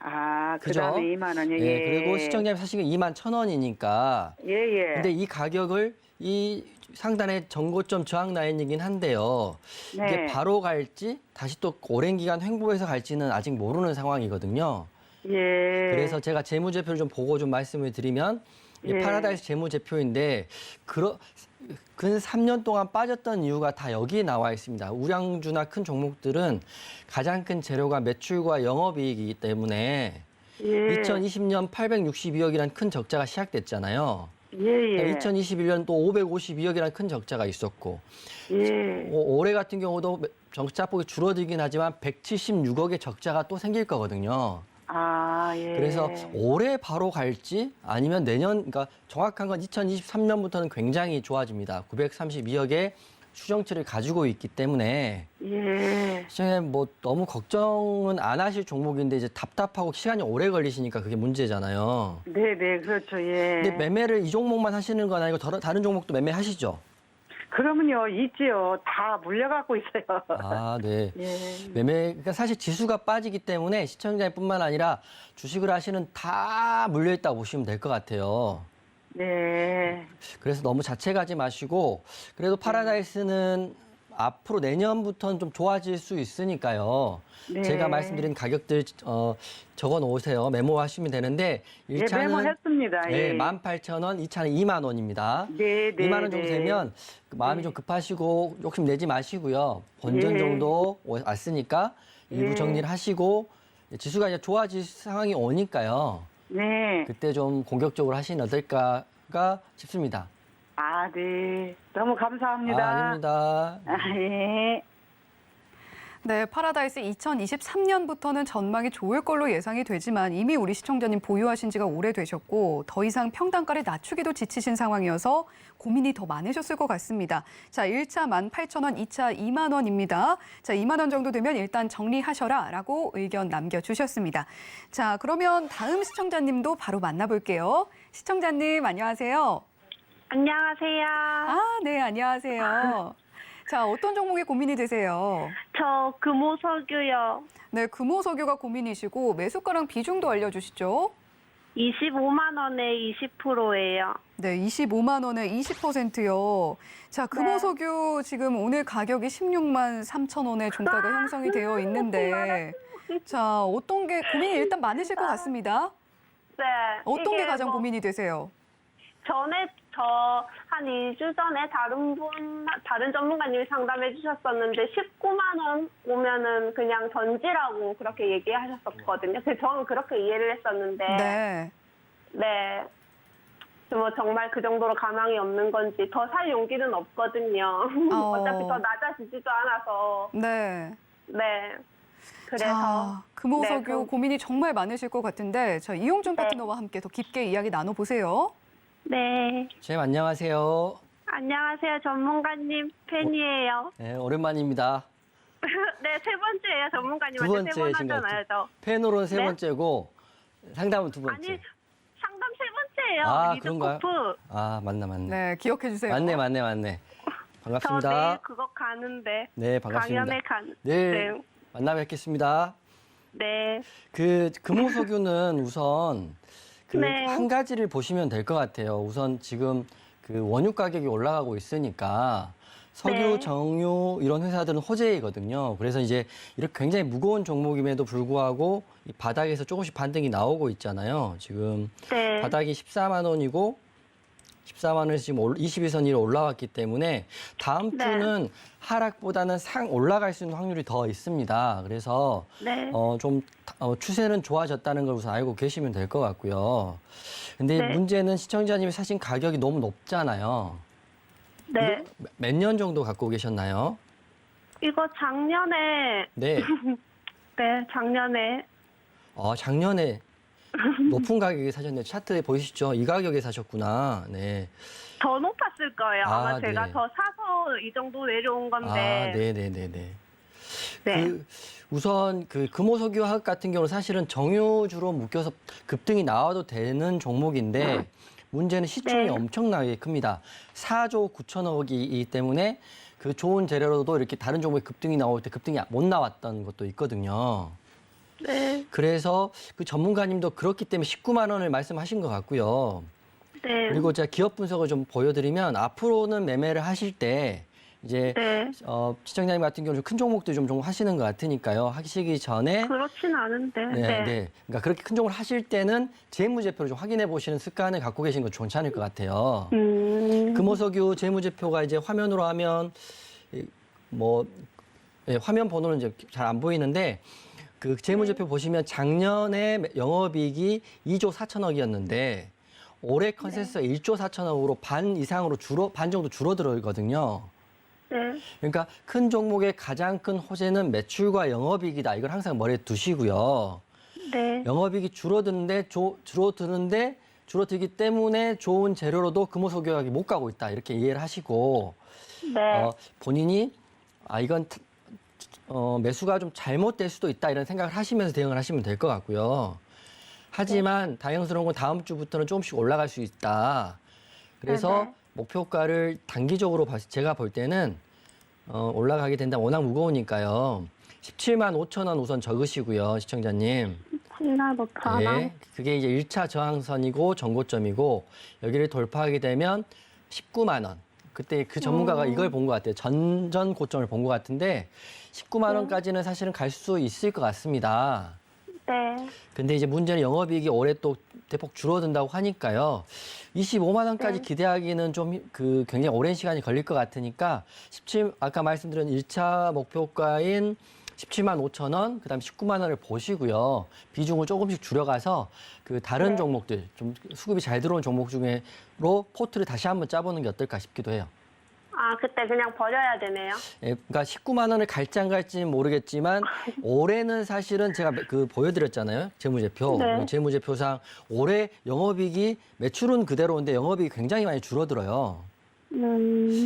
아, 그죠? 그다음에 2만 원이요. 예, 예. 그리고 시청자님 사시는 21,000원이니까. 예, 예. 근데 이 가격을 이 상단의 정고점 저항 라인이긴 한데요. 네. 이게 바로 갈지 다시 또 오랜 기간 횡보해서 갈지는 아직 모르는 상황이거든요. 예. 그래서 제가 재무제표를 좀 보고 좀 말씀을 드리면 이게 예. 파라다이스 재무제표인데 근 3년 동안 빠졌던 이유가 다 여기에 나와 있습니다. 우량주나 큰 종목들은 가장 큰 재료가 매출과 영업이익이기 때문에 예. 2020년 862억이라는 큰 적자가 시작됐잖아요. 예, 예. 2021년 또 552억이라는 큰 적자가 있었고 예. 올해 같은 경우도 적자폭이 줄어들긴 하지만 176억의 적자가 또 생길 거거든요. 아, 예. 그래서 올해 바로 갈지 아니면 내년, 그러니까 정확한 건 2023년부터는 굉장히 좋아집니다. 932억의 추정치를 가지고 있기 때문에 예. 시장님 뭐 너무 걱정은 안 하실 종목인데 이제 답답하고 시간이 오래 걸리시니까 그게 문제잖아요. 네, 네, 그렇죠. 예. 근데 매매를 이 종목만 하시는 건 아니고 다른 종목도 매매하시죠? 그러면요, 있지요. 다 물려갖고 있어요. 아, 네. 예. 그러니까 사실 지수가 빠지기 때문에 시청자뿐만 아니라 주식을 하시는 다 물려있다고 보시면 될 것 같아요. 네. 그래서 너무 자책하지 마시고 그래도 파라다이스는 앞으로 내년부터는 좀 좋아질 수 있으니까요. 네. 제가 말씀드린 가격들 적어 놓으세요. 메모하시면 되는데 예, 1차는 메모했습니다. 예. 18,000원, 2차는 2만 원입니다. 네, 네. 2만 원 정도 네. 되면 마음이 네. 좀 급하시고 욕심 내지 마시고요. 본전 예. 정도 왔으니까 일부 예. 정리를 하시고 지수가 이제 좋아질 상황이 오니까요. 네. 그때 좀 공격적으로 하시는 어떨까 싶습니다. 아, 네. 너무 감사합니다. 아닙니다. 아, 예. 네, 파라다이스 2023년부터는 전망이 좋을 걸로 예상이 되지만 이미 우리 시청자님 보유하신 지가 오래되셨고 더 이상 평단가를 낮추기도 지치신 상황이어서 고민이 더 많으셨을 것 같습니다. 자, 1차 18,000원, 2차 2만 원입니다. 자, 2만 원 정도 되면 일단 정리하셔라라고 의견 남겨주셨습니다. 자, 그러면 다음 시청자님도 바로 만나볼게요. 시청자님 안녕하세요. 안녕하세요. 아, 네, 안녕하세요. 자, 어떤 종목이 고민이 되세요? 저 금호석유요. 네, 금호석유가 고민이시고 매수가랑 비중도 알려주시죠. 25만 원에 20%예요. 네, 25만 원에 20%요. 자, 금호석유 지금 오늘 가격이 16만 3천 원에 종가가 형성이 되어 있는데 자, 어떤 게 고민이 일단 많으실 것 같습니다. 네. 어떤 게 이게 가장 뭐 고민이 되세요? 전에 저 한 2주 전에 다른 전문가님이 상담해 주셨었는데 19만 원 오면은 그냥 던지라고 그렇게 얘기하셨었거든요. 그래서 저는 그렇게 이해를 했었는데 네. 네. 뭐 정말 그 정도로 가망이 없는 건지 더 살 용기는 없거든요. 어차피 더 낮아지지도 않아서. 네. 네. 그래서 자, 금호석유 네, 그럼- 고민이 정말 많으실 것 같은데 자, 이용준 네. 파트너와 함께 더 깊게 이야기 나눠보세요. 네. 쌤 안녕하세요. 안녕하세요. 전문가님 팬이에요. 네, 오랜만입니다. 네, 세 번째예요. 두 전문가님한테 세 번 번째신 것 하잖아요, 저. 팬으로는 세 네? 번째고 상담은 두 번째. 아니, 상담 세 번째예요. 아, 그런가요? 리드코프. 아, 맞네. 네, 기억해 주세요. 맞네. 저 내일 반갑습니다. 그거 가는데. 네, 반갑습니다. 강연에 간. 내일 네. 만나 뵙겠습니다. 네. 그 금호석유는 우선 그 네. 한 가지를 보시면 될 것 같아요. 우선 지금 그 원유 가격이 올라가고 있으니까 석유, 네. 정유 이런 회사들은 호재이거든요. 그래서 이제 이렇게 굉장히 무거운 종목임에도 불구하고 이 바닥에서 조금씩 반등이 나오고 있잖아요. 지금 네. 바닥이 14만 원이고 14만 원에서 지금 22선 위로 올라왔기 때문에 다음 네. 주는 하락보다는 올라갈 수 있는 확률이 더 있습니다. 그래서 네. 좀 추세는 좋아졌다는 걸 우선 알고 계시면 될 것 같고요. 근데 네. 문제는 시청자님이 사신 가격이 너무 높잖아요. 네. 몇 년 정도 갖고 계셨나요? 이거 작년에, 네. 네, 작년에. 작년에 높은 가격에 사셨네요. 차트에 보이시죠? 이 가격에 사셨구나. 네. 더 높았을 거예요. 아마 아, 제가 네. 더 사서 이 정도 내려온 건데. 네네네네. 네. 우선 그 금호석유화학 같은 경우는 사실은 정유주로 묶여서 급등이 나와도 되는 종목인데 문제는 시총이 네. 엄청나게 큽니다. 4조 9천억이기 때문에 그 좋은 재료로도 이렇게 다른 종목에 급등이 나올 때 급등이 못 나왔던 것도 있거든요. 네. 그래서 그 전문가님도 그렇기 때문에 19만 원을 말씀하신 것 같고요. 네. 그리고 제가 기업 분석을 좀 보여드리면 앞으로는 매매를 하실 때 이제 네. 시청자님 같은 경우는 큰 종목도 좀 하시는 것 같으니까요. 하시기 전에 그렇진 않은데. 네, 네. 네. 그러니까 그렇게 큰 종목을 하실 때는 재무제표를 좀 확인해 보시는 습관을 갖고 계신 건 괜찮을 것 같아요. 금호석유 재무제표가 이제 화면으로 하면 화면 번호는 이제 잘 안 보이는데 그 재무제표 보시면 작년에 영업이익이 2조 4천억이었는데 올해 컨센서스 1조 4천억으로 반 정도 줄어들거든요. 네. 그러니까 큰 종목의 가장 큰 호재는 매출과 영업이익이다. 이걸 항상 머리에 두시고요. 네. 영업이익이 줄어들기 때문에 좋은 재료로도 금호석유화학이 못 가고 있다. 이렇게 이해를 하시고 네. 본인이 이건 매수가 좀 잘못될 수도 있다. 이런 생각을 하시면서 대응을 하시면 될 것 같고요. 하지만 다행스러운 건 다음 주부터는 조금씩 올라갈 수 있다. 그래서 네네. 목표가를 단기적으로 제가 볼 때는 올라가게 된다면 워낙 무거우니까요. 17만 5천 원 우선 적으시고요, 시청자님. 신날부터 하나. 네, 그게 이제 1차 저항선이고 전고점이고 여기를 돌파하게 되면 19만 원. 그때 그 전문가가 이걸 본 것 같아요. 전전 고점을 본 것 같은데 19만 원까지는 사실은 갈 수 있을 것 같습니다. 네. 근데 이제 문제는 영업이익이 올해 또 대폭 줄어든다고 하니까요. 25만 원까지 네. 기대하기는 좀 굉장히 오랜 시간이 걸릴 것 같으니까 아까 말씀드린 1차 목표가인 17만 5천 원, 그다음에 19만 원을 보시고요. 비중을 조금씩 줄여가서 그 다른 네. 종목들 좀 수급이 잘 들어온 종목 중에로 포트를 다시 한번 짜보는 게 어떨까 싶기도 해요. 아, 그때 그냥 버려야 되네요. 예, 그러니까 19만 원을 갈지 안 갈지는 모르겠지만 올해는 사실은 제가 보여드렸잖아요. 재무제표. 네. 재무제표상 올해 영업이익이 매출은 그대로인데 영업이익이 굉장히 많이 줄어들어요.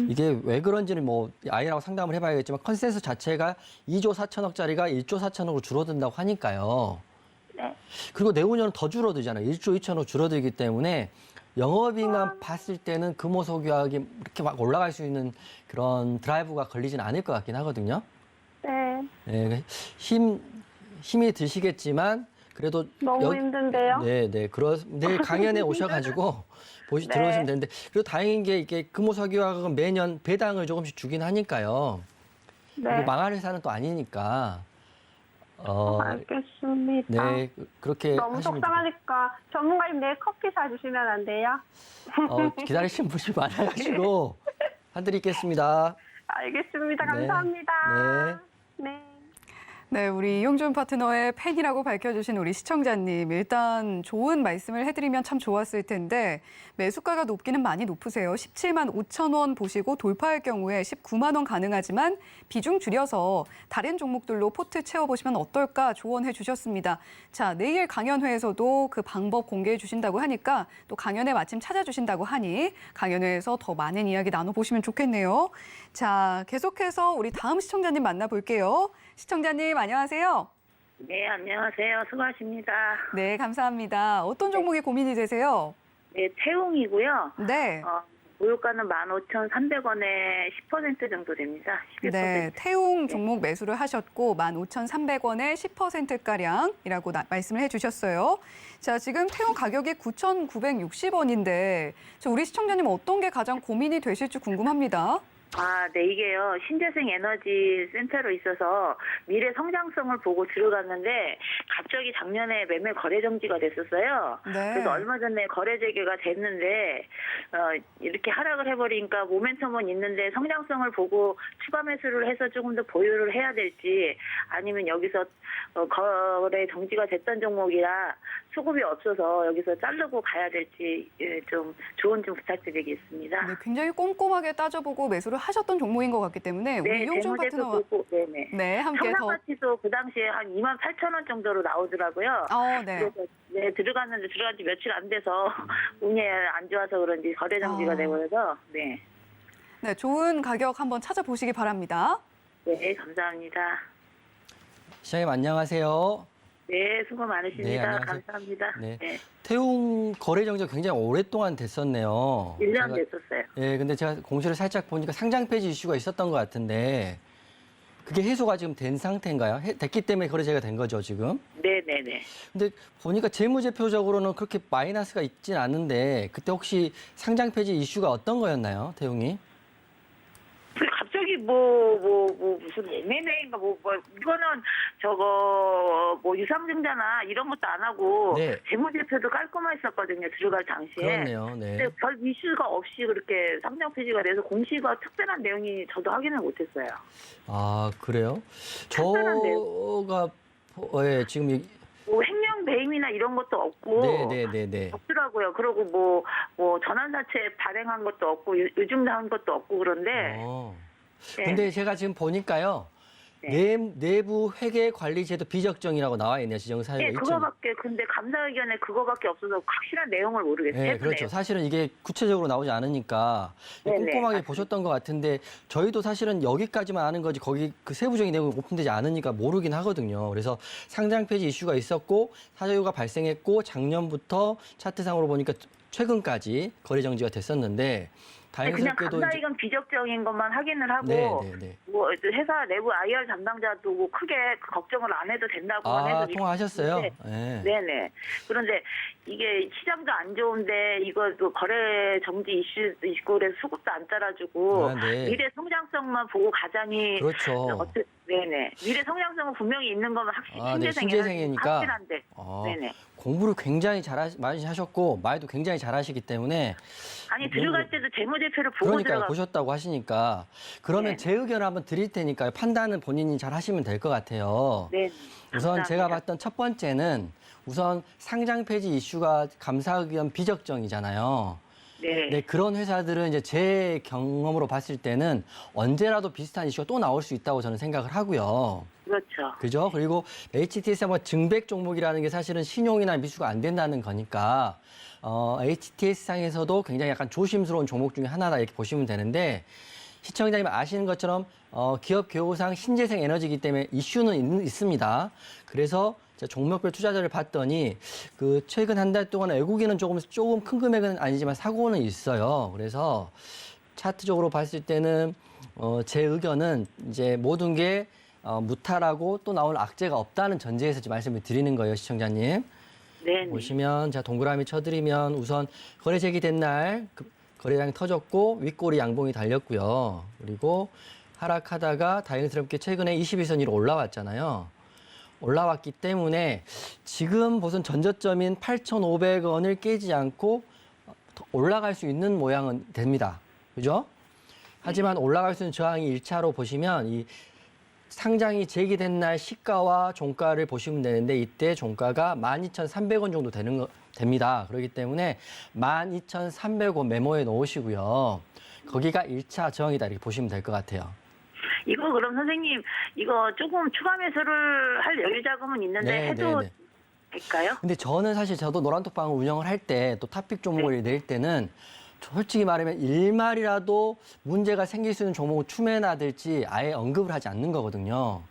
이게 왜 그런지는 아이라고 상담을 해봐야겠지만 컨센서스 자체가 2조 4천억짜리가 1조 4천억으로 줄어든다고 하니까요. 네. 그리고 내후년은 더 줄어들잖아요. 1조 2천억 줄어들기 때문에 영업이익만 봤을 때는 금호석유화학이 이렇게 막 올라갈 수 있는 그런 드라이브가 걸리진 않을 것 같긴 하거든요. 네. 네, 힘이 드시겠지만 그래도 너무 힘든데요. 네. 내일 강연에 오셔가지고 네. 들어오시면 되는데 그리고 다행인 게 이게 금호석유화학은 매년 배당을 조금씩 주긴 하니까요. 네. 망할 회사는 또 아니니까. 알겠습니다. 네, 그렇게 너무 하시면 속상하니까 전문가님 내일 커피 사주시면 안 돼요? 기다리시는 분이 많아가지고 사드리겠습니다. 알겠습니다. 네. 감사합니다. 네. 네. 네, 우리 이용준 파트너의 팬이라고 밝혀주신 우리 시청자님, 일단 좋은 말씀을 해드리면 참 좋았을 텐데 매수가가 높기는 많이 높으세요. 17만 5천 원 보시고 돌파할 경우에 19만 원 가능하지만 비중 줄여서 다른 종목들로 포트 채워보시면 어떨까 조언해 주셨습니다. 자, 내일 강연회에서도 그 방법 공개해 주신다고 하니까 또 강연에 마침 찾아주신다고 하니 강연회에서 더 많은 이야기 나눠보시면 좋겠네요. 자, 계속해서 우리 다음 시청자님 만나볼게요. 시청자님 안녕하세요. 네, 안녕하세요. 수고하십니다. 네, 감사합니다. 어떤 종목이 고민이 되세요? 네, 태웅이고요. 네. 보유가는 15,300원에 10% 정도 됩니다. 11%. 네, 태웅 종목 매수를 하셨고 15,300원에 10%가량이라고 말씀을 해주셨어요. 자, 지금 태웅 가격이 9,960원인데 우리 시청자님 어떤 게 가장 고민이 되실지 궁금합니다. 네, 이게요. 신재생 에너지 센터로 있어서 미래 성장성을 보고 들어갔는데 갑자기 작년에 매매 거래 정지가 됐었어요. 네. 그래서 얼마 전에 거래 재개가 됐는데 이렇게 하락을 해버리니까 모멘텀은 있는데 성장성을 보고 추가 매수를 해서 조금 더 보유를 해야 될지 아니면 여기서 거래 정지가 됐던 종목이라 수급이 없어서 여기서 자르고 가야 될지 좀 조언 좀 부탁드리겠습니다. 네, 굉장히 꼼꼼하게 따져보고 매수를 하셨던 종목인 것 같기 때문에 우리 이용준 파트너와 네, 함께 더. 성장가치도 그 당시에 한 28,000원 정도로 나오더라고요. 네. 그래서 네, 들어간 지 며칠 안 돼서 운이 안 좋아서 그런지 거래 정지가 되버려서 네. 네, 좋은 가격 한번 찾아보시기 바랍니다. 네, 감사합니다. 시장님 안녕하세요. 네, 수고 많으십니다. 네, 안녕하세요. 감사합니다. 네. 네. 태웅 거래 정지가 굉장히 오랫동안 됐었네요. 1년 됐었어요. 예, 근데 제가 공시를 살짝 보니까 상장 폐지 이슈가 있었던 것 같은데 그게 해소가 지금 된 상태인가요? 됐기 때문에 거래제가 된 거죠, 지금? 네네네. 근데 보니까 재무제표적으로는 그렇게 마이너스가 있진 않은데 그때 혹시 상장 폐지 이슈가 어떤 거였나요, 태웅이? 갑자기 무슨 M&A인가 이거는 유상증자나 이런 것도 안 하고 네. 재무제표도 깔끔했었거든요. 들어갈 당시에. 그렇네요, 네. 근데 별 이슈가 없이 그렇게 상장 폐지가 돼서 공시가 특별한 내용이 저도 확인을 못했어요. 아, 그래요? 특별한데요. 저가 지금 횡령 배임이나 이런 것도 없고 네네네네. 없더라고요. 그리고 전환사채 발행한 것도 없고 요즘한 것도 없고 그런데 네. 근데 제가 지금 보니까요. 내부 회계 관리 제도 비적정이라고 나와 있네요. 지정사유가. 네, 근데 감사의견에 그거밖에 없어서 확실한 내용을 모르겠어요. 네, 그렇죠. 사실은 이게 구체적으로 나오지 않으니까 꼼꼼하게 맞습니다. 보셨던 것 같은데 저희도 사실은 여기까지만 아는 거지 거기 그 세부적인 내용이 오픈되지 않으니까 모르긴 하거든요. 그래서 상장 폐지 이슈가 있었고 사유가 발생했고 작년부터 차트상으로 보니까 최근까지 거래 정지가 됐었는데 그냥 다행스럽게도 감사의견 비적정인 것만 확인을 하고 네. 회사 내부 IR 담당자도 크게 걱정을 안 해도 된다고만 해서 통화하셨어요? 네. 네네. 그런데 이게 시장도 안 좋은데 이거 거래 정지 이슈 있고 그래서 수급도 안 따라주고 네. 미래 성장성만 보고 가자니 그렇죠. 네네. 미래 성장성은 분명히 있는 거면 네, 신재생이니까. 확실한데. 네네. 공부를 굉장히 많이 하셨고 말도 굉장히 잘하시기 때문에 아니 들어갈 때도 재무제표를 보고 그러니까 들어가. 보셨다고 하시니까 그러면 네. 제 의견을 한번 드릴 테니까요. 판단은 본인이 잘 하시면 될 것 같아요. 네. 우선 감사합니다. 제가 봤던 첫 번째는 우선 상장 폐지 이슈가 감사 의견 비적정이잖아요. 네, 그런 회사들은 이제 제 경험으로 봤을 때는 언제라도 비슷한 이슈가 또 나올 수 있다고 저는 생각을 하고요. 그렇죠. 그죠? 그리고 HTS 뭐 증백 종목이라는 게 사실은 신용이나 미수가 안 된다는 거니까 HTS 상에서도 굉장히 약간 조심스러운 종목 중에 하나다 이렇게 보시면 되는데 시청자님 아시는 것처럼 기업 교우상 신재생 에너지이기 때문에 이슈는 있습니다. 그래서 제가 종목별 투자자를 봤더니 그 최근 한 달 동안 외국인은 조금 큰 금액은 아니지만 사고는 있어요. 그래서 차트적으로 봤을 때는 제 의견은 이제 모든 게 무탈하고 또 나올 악재가 없다는 전제에서 지금 말씀을 드리는 거예요, 시청자님. 네. 보시면 제가 동그라미 쳐드리면 우선 거래 제기된 날 거래량이 터졌고 윗꼬리 양봉이 달렸고요. 그리고 하락하다가 다행스럽게 최근에 21선 위로 올라왔잖아요. 올라왔기 때문에 지금 보선 전저점인 8,500원을 깨지 않고 올라갈 수 있는 모양은 됩니다. 그죠? 하지만 올라갈 수 있는 저항이 1차로 보시면 이 상장이 제기된 날 시가와 종가를 보시면 되는데 이때 종가가 12,300원 정도 됩니다. 그렇기 때문에 12,300원 메모에 놓으시고요. 거기가 1차 저항이다 이렇게 보시면 될 것 같아요. 이거 그럼 선생님 이거 조금 추가 매수를 할 여유 자금은 있는데 해도 될까요? 근데 저도 노란톡방을 운영을 할 때 또 탑픽 종목을 낼 때는 솔직히 말하면 일말이라도 문제가 생길 수 있는 종목을 추매나들지 아예 언급을 하지 않는 거거든요.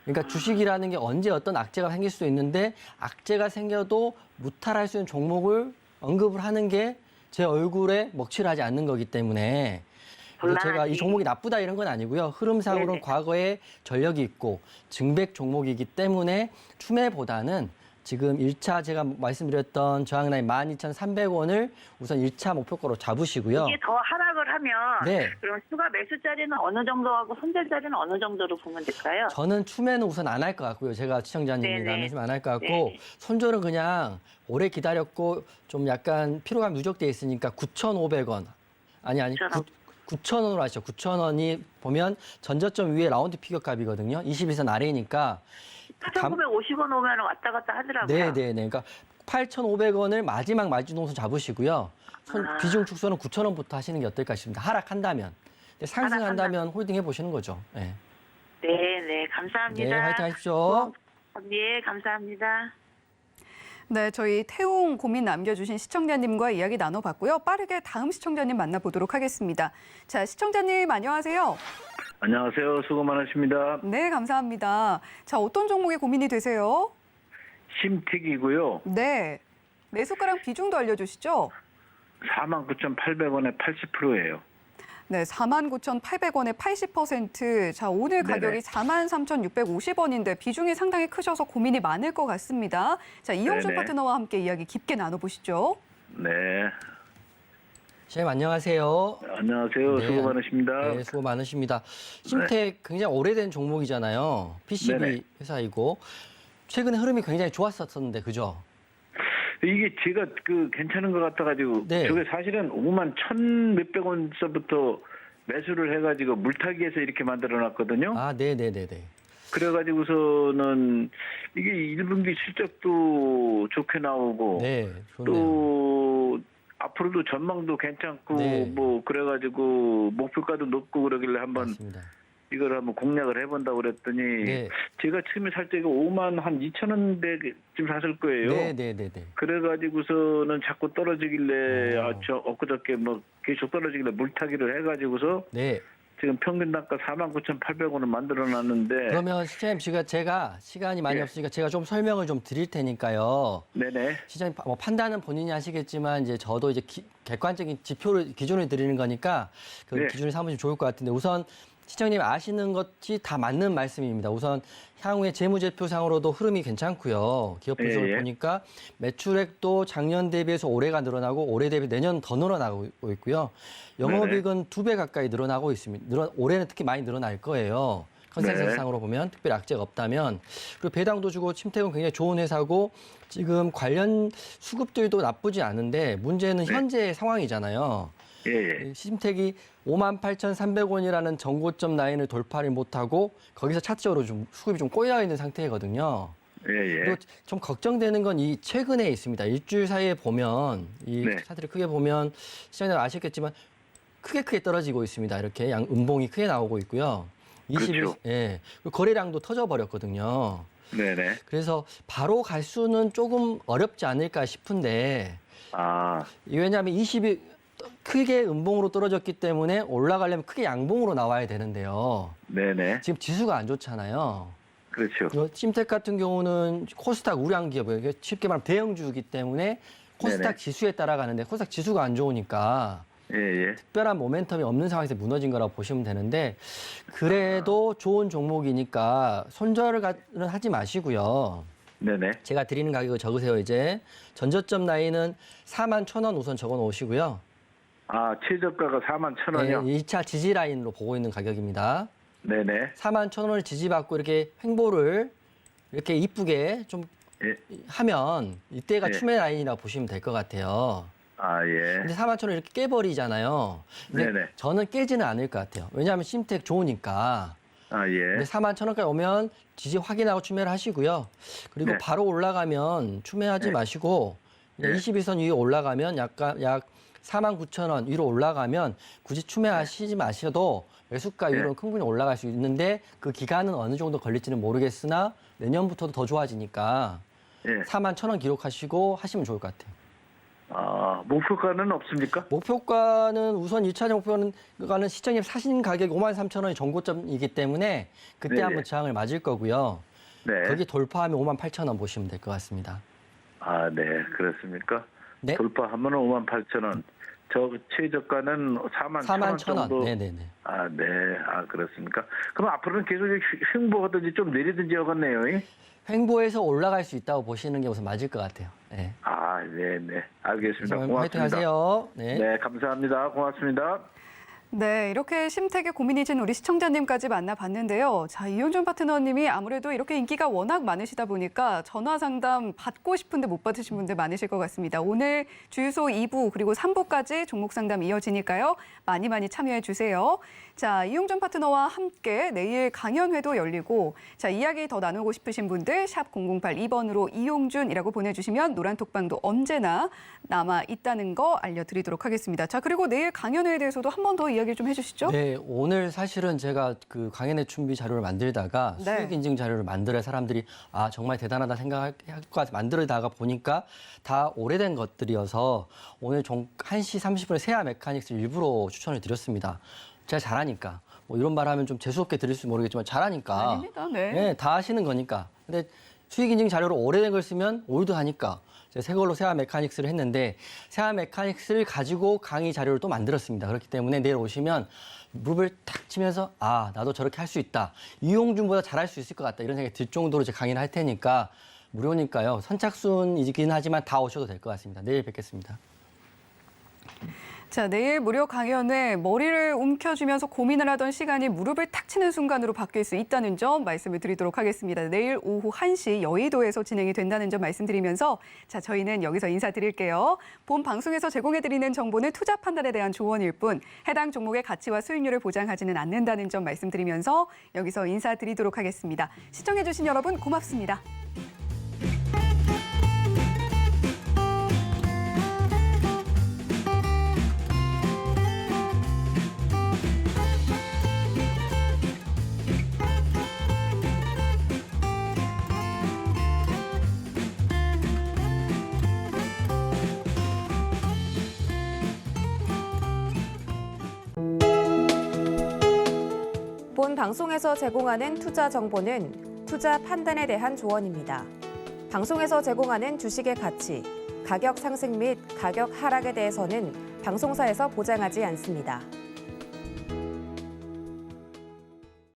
그러니까 주식이라는 게 언제 어떤 악재가 생길 수도 있는데 악재가 생겨도 무탈할 수 있는 종목을 언급을 하는 게 제 얼굴에 먹칠을 하지 않는 거기 때문에 그래서 제가 이 종목이 나쁘다 이런 건 아니고요. 흐름상으로는 과거에 전력이 있고 증백 종목이기 때문에 추매보다는 지금 1차 제가 말씀드렸던 저항라인 12,300원을 우선 1차 목표가로 잡으시고요. 이게 더 하락을 하면 네. 그럼 추가 매수자리는 어느 정도 하고 손절자리는 어느 정도로 보면 될까요? 저는 추매는 우선 안 할 것 같고요. 제가 시청자님이라면 안 할 것 같고 손절은 그냥 오래 기다렸고 좀 약간 피로감 누적돼 있으니까 9,500원. 아니 9,000원으로 하시죠. 9,000원이 보면 전저점 위에 라운드 피겨 값이거든요. 21선 아래니까 8,950원 오면 왔다 갔다 하더라고요. 네네네. 그러니까 8,500원을 마지막 마지노선 잡으시고요. 비중 축소는 9,000원부터 하시는 게 어떨까 싶습니다. 하락한다면. 근데 상승한다면 홀딩 해보시는 거죠. 네. 네, 감사합니다. 네, 화이팅 하십시오. 네, 감사합니다. 네, 저희 태웅 고민 남겨주신 시청자님과 이야기 나눠봤고요. 빠르게 다음 시청자님 만나보도록 하겠습니다. 자, 시청자님 안녕하세요. 안녕하세요. 수고 많으십니다. 네, 감사합니다. 자, 어떤 종목에 고민이 되세요? 심택이고요. 네, 매수가랑 비중도 알려주시죠. 49,800원에 80%예요. 네, 49,800원에 80%. 자, 오늘 가격이 43,650원인데 비중이 상당히 크셔서 고민이 많을 것 같습니다. 자, 이용준 네네. 파트너와 함께 이야기 깊게 나눠보시죠. 네. 선생님 안녕하세요. 안녕하세요. 네. 수고 많으십니다. 네, 수고 많으십니다. 심택 굉장히 오래된 종목이잖아요. PCB 네네. 회사이고 최근에 흐름이 굉장히 좋았었는데 그죠? 이게 제가 괜찮은 것 같아가지고 네. 저게 사실은 51,몇백 원서부터 매수를 해가지고 물타기해서 이렇게 만들어놨거든요. 아, 네네네네. 그래가지고서는 이게 1분기 실적도 좋게 나오고 네, 좋네요. 또 앞으로도 전망도 괜찮고 네. 뭐 그래가지고 목표가도 높고 그러길래 한번 맞습니다. 이걸 한번 공략을 해본다고 그랬더니 네. 제가 처음에 살 때가 5만 한 2,000원대쯤 샀을 거예요. 네네네네. 그래가지고서는 자꾸 떨어지길래 어. 엊그저께 뭐 계속 떨어지길래 물타기를 해가지고서 네. 지금 평균 단가 49,800원을 만들어놨는데 그러면 시장님 제가 시간이 많이 예. 없으니까 제가 좀 설명을 좀 드릴 테니까요. 네네. 시장님 뭐 판단은 본인이 하시겠지만 이제 저도 이제 객관적인 기준을 드리는 거니까 그 네. 기준을 삼으시면 좋을 것 같은데 우선 시장님 아시는 것이 다 맞는 말씀입니다. 우선 향후에 재무제표상으로도 흐름이 괜찮고요. 기업 분석을 예, 예. 보니까 매출액도 작년 대비해서 올해가 늘어나고 올해 대비 내년 더 늘어나고 있고요. 영업이익은 2배 가까이 늘어나고 있습니다. 올해는 특히 많이 늘어날 거예요. 컨센서스상으로 보면 특별히 악재가 없다면 그리고 배당도 주고 침택은 굉장히 좋은 회사고 지금 관련 수급들도 나쁘지 않은데 문제는 현재 상황이잖아요. 예. 심택이 58,300원이라는 정고점 라인을 돌파를 못하고 거기서 차트적으로 좀 수급이 좀 꼬여 있는 상태거든요. 예. 그리고 좀 걱정되는 건 이 최근에 있습니다. 일주일 사이에 보면 이 네. 차트를 크게 보면 시장님 아시겠지만 크게 떨어지고 있습니다. 이렇게 음봉이 크게 나오고 있고요. 그렇죠. 예. 거래량도 터져버렸거든요. 네네. 그래서 바로 갈 수는 조금 어렵지 않을까 싶은데 왜냐하면 20이 크게 음봉으로 떨어졌기 때문에 올라가려면 크게 양봉으로 나와야 되는데요. 네네. 지금 지수가 안 좋잖아요. 그렇죠. 심택 같은 경우는 코스닥 우량 기업이에요. 쉽게 말하면 대형주이기 때문에 코스닥 네네. 지수에 따라가는데 코스닥 지수가 안 좋으니까 예. 특별한 모멘텀이 없는 상황에서 무너진 거라고 보시면 되는데 그래도 좋은 종목이니까 손절을 하지 마시고요. 네네. 제가 드리는 가격을 적으세요. 이제 전저점 라인은 41,000원 우선 적어 놓으시고요. 최저가가 41,000원이요? 네, 2차 지지 라인으로 보고 있는 가격입니다. 네네. 41,000원을 지지받고 이렇게 횡보를 이렇게 이쁘게 좀 예. 하면 이때가 예. 추매 라인이라고 보시면 될 것 같아요. 예. 근데 41,000원 이렇게 깨버리잖아요. 근데 네네. 저는 깨지는 않을 것 같아요. 왜냐하면 심택 좋으니까. 아, 예. 근데 41,000원까지 오면 지지 확인하고 추매를 하시고요. 그리고 네. 바로 올라가면 추매하지 네. 마시고 네. 21선 위에 올라가면 약 49,000원 위로 올라가면 굳이 추매하시지 마셔도 매수가 네. 위로 충분히 올라갈 수 있는데 그 기간은 어느 정도 걸릴지는 모르겠으나 내년부터도 더 좋아지니까 예. 41,000원 기록하시고 하시면 좋을 것 같아요. 아, 목표가는 없습니까? 목표가는 우선 1차적 목표가는 시장에 사신 가격이 53,000원이 정고점이기 때문에 그때 네네. 한번 저항을 맞을 거고요. 네. 거기 돌파하면 58,000원 보시면 될 것 같습니다. 아, 네. 그렇습니까? 네. 돌파하면 58,000원. 저 최저가는 41,000원 41,000원. 정도. 네네네. 아, 네. 아, 그렇습니까? 그럼 앞으로는 계속 횡보하든지 좀 내리든지 하겠네요. 이? 횡보해서 올라갈 수 있다고 보시는 게 우선 맞을 것 같아요. 네. 아, 네, 네. 알겠습니다. 화이팅 고맙습니다. 하세요. 네. 네, 감사합니다. 고맙습니다. 네, 이렇게 심택에 고민이신 우리 시청자님까지 만나봤는데요. 자, 이용준 파트너님이 아무래도 이렇게 인기가 워낙 많으시다 보니까 전화 상담 받고 싶은데 못 받으신 분들 많으실 것 같습니다. 오늘 주유소 2부 그리고 3부까지 종목 상담 이어지니까요. 많이 많이 참여해 주세요. 자, 이용준 파트너와 함께 내일 강연회도 열리고 자, 이야기 더 나누고 싶으신 분들 샵 0082번으로 이용준이라고 보내주시면 노란톡방도 언제나 남아 있다는 거 알려드리도록 하겠습니다. 자, 그리고 내일 강연회에 대해서도 한 번 더 이야기를 좀 해주시죠. 네, 오늘 사실은 제가 그 강연회 준비 자료를 만들다가 네. 수익 인증 자료를 만들어 사람들이 아 정말 대단하다 생각할 것 같아 만들다가 보니까 다 오래된 것들이어서 오늘 1시 30분에 세아 메카닉스 일부러 추천을 드렸습니다. 제가 잘하니까 뭐 이런 말 하면 좀 재수없게 들릴지 모르겠지만 잘하니까 아닙니다. 네. 네, 다 하시는 거니까. 근데 수익 인증 자료로 오래된 걸 쓰면 올드하니까 제가 새 걸로 세아 메카닉스를 했는데 세아 메카닉스를 가지고 강의 자료를 또 만들었습니다. 그렇기 때문에 내일 오시면 무릎을 탁 치면서 아 나도 저렇게 할 수 있다. 이용준보다 잘할 수 있을 것 같다. 이런 생각이 들 정도로 제 강의를 할 테니까 무료니까요. 선착순이긴 하지만 다 오셔도 될 것 같습니다. 내일 뵙겠습니다. 자, 내일 무료 강연에 머리를 움켜쥐면서 고민을 하던 시간이 무릎을 탁 치는 순간으로 바뀔 수 있다는 점 말씀을 드리도록 하겠습니다. 내일 오후 1시 여의도에서 진행이 된다는 점 말씀드리면서 자, 저희는 여기서 인사드릴게요. 본 방송에서 제공해드리는 정보는 투자 판단에 대한 조언일 뿐 해당 종목의 가치와 수익률을 보장하지는 않는다는 점 말씀드리면서 여기서 인사드리도록 하겠습니다. 시청해주신 여러분 고맙습니다. 본 방송에서 제공하는 투자 정보는 투자 판단에 대한 조언입니다. 방송에서 제공하는 주식의 가치, 가격 상승 및 가격 하락에 대해서는 방송사에서 보장하지 않습니다.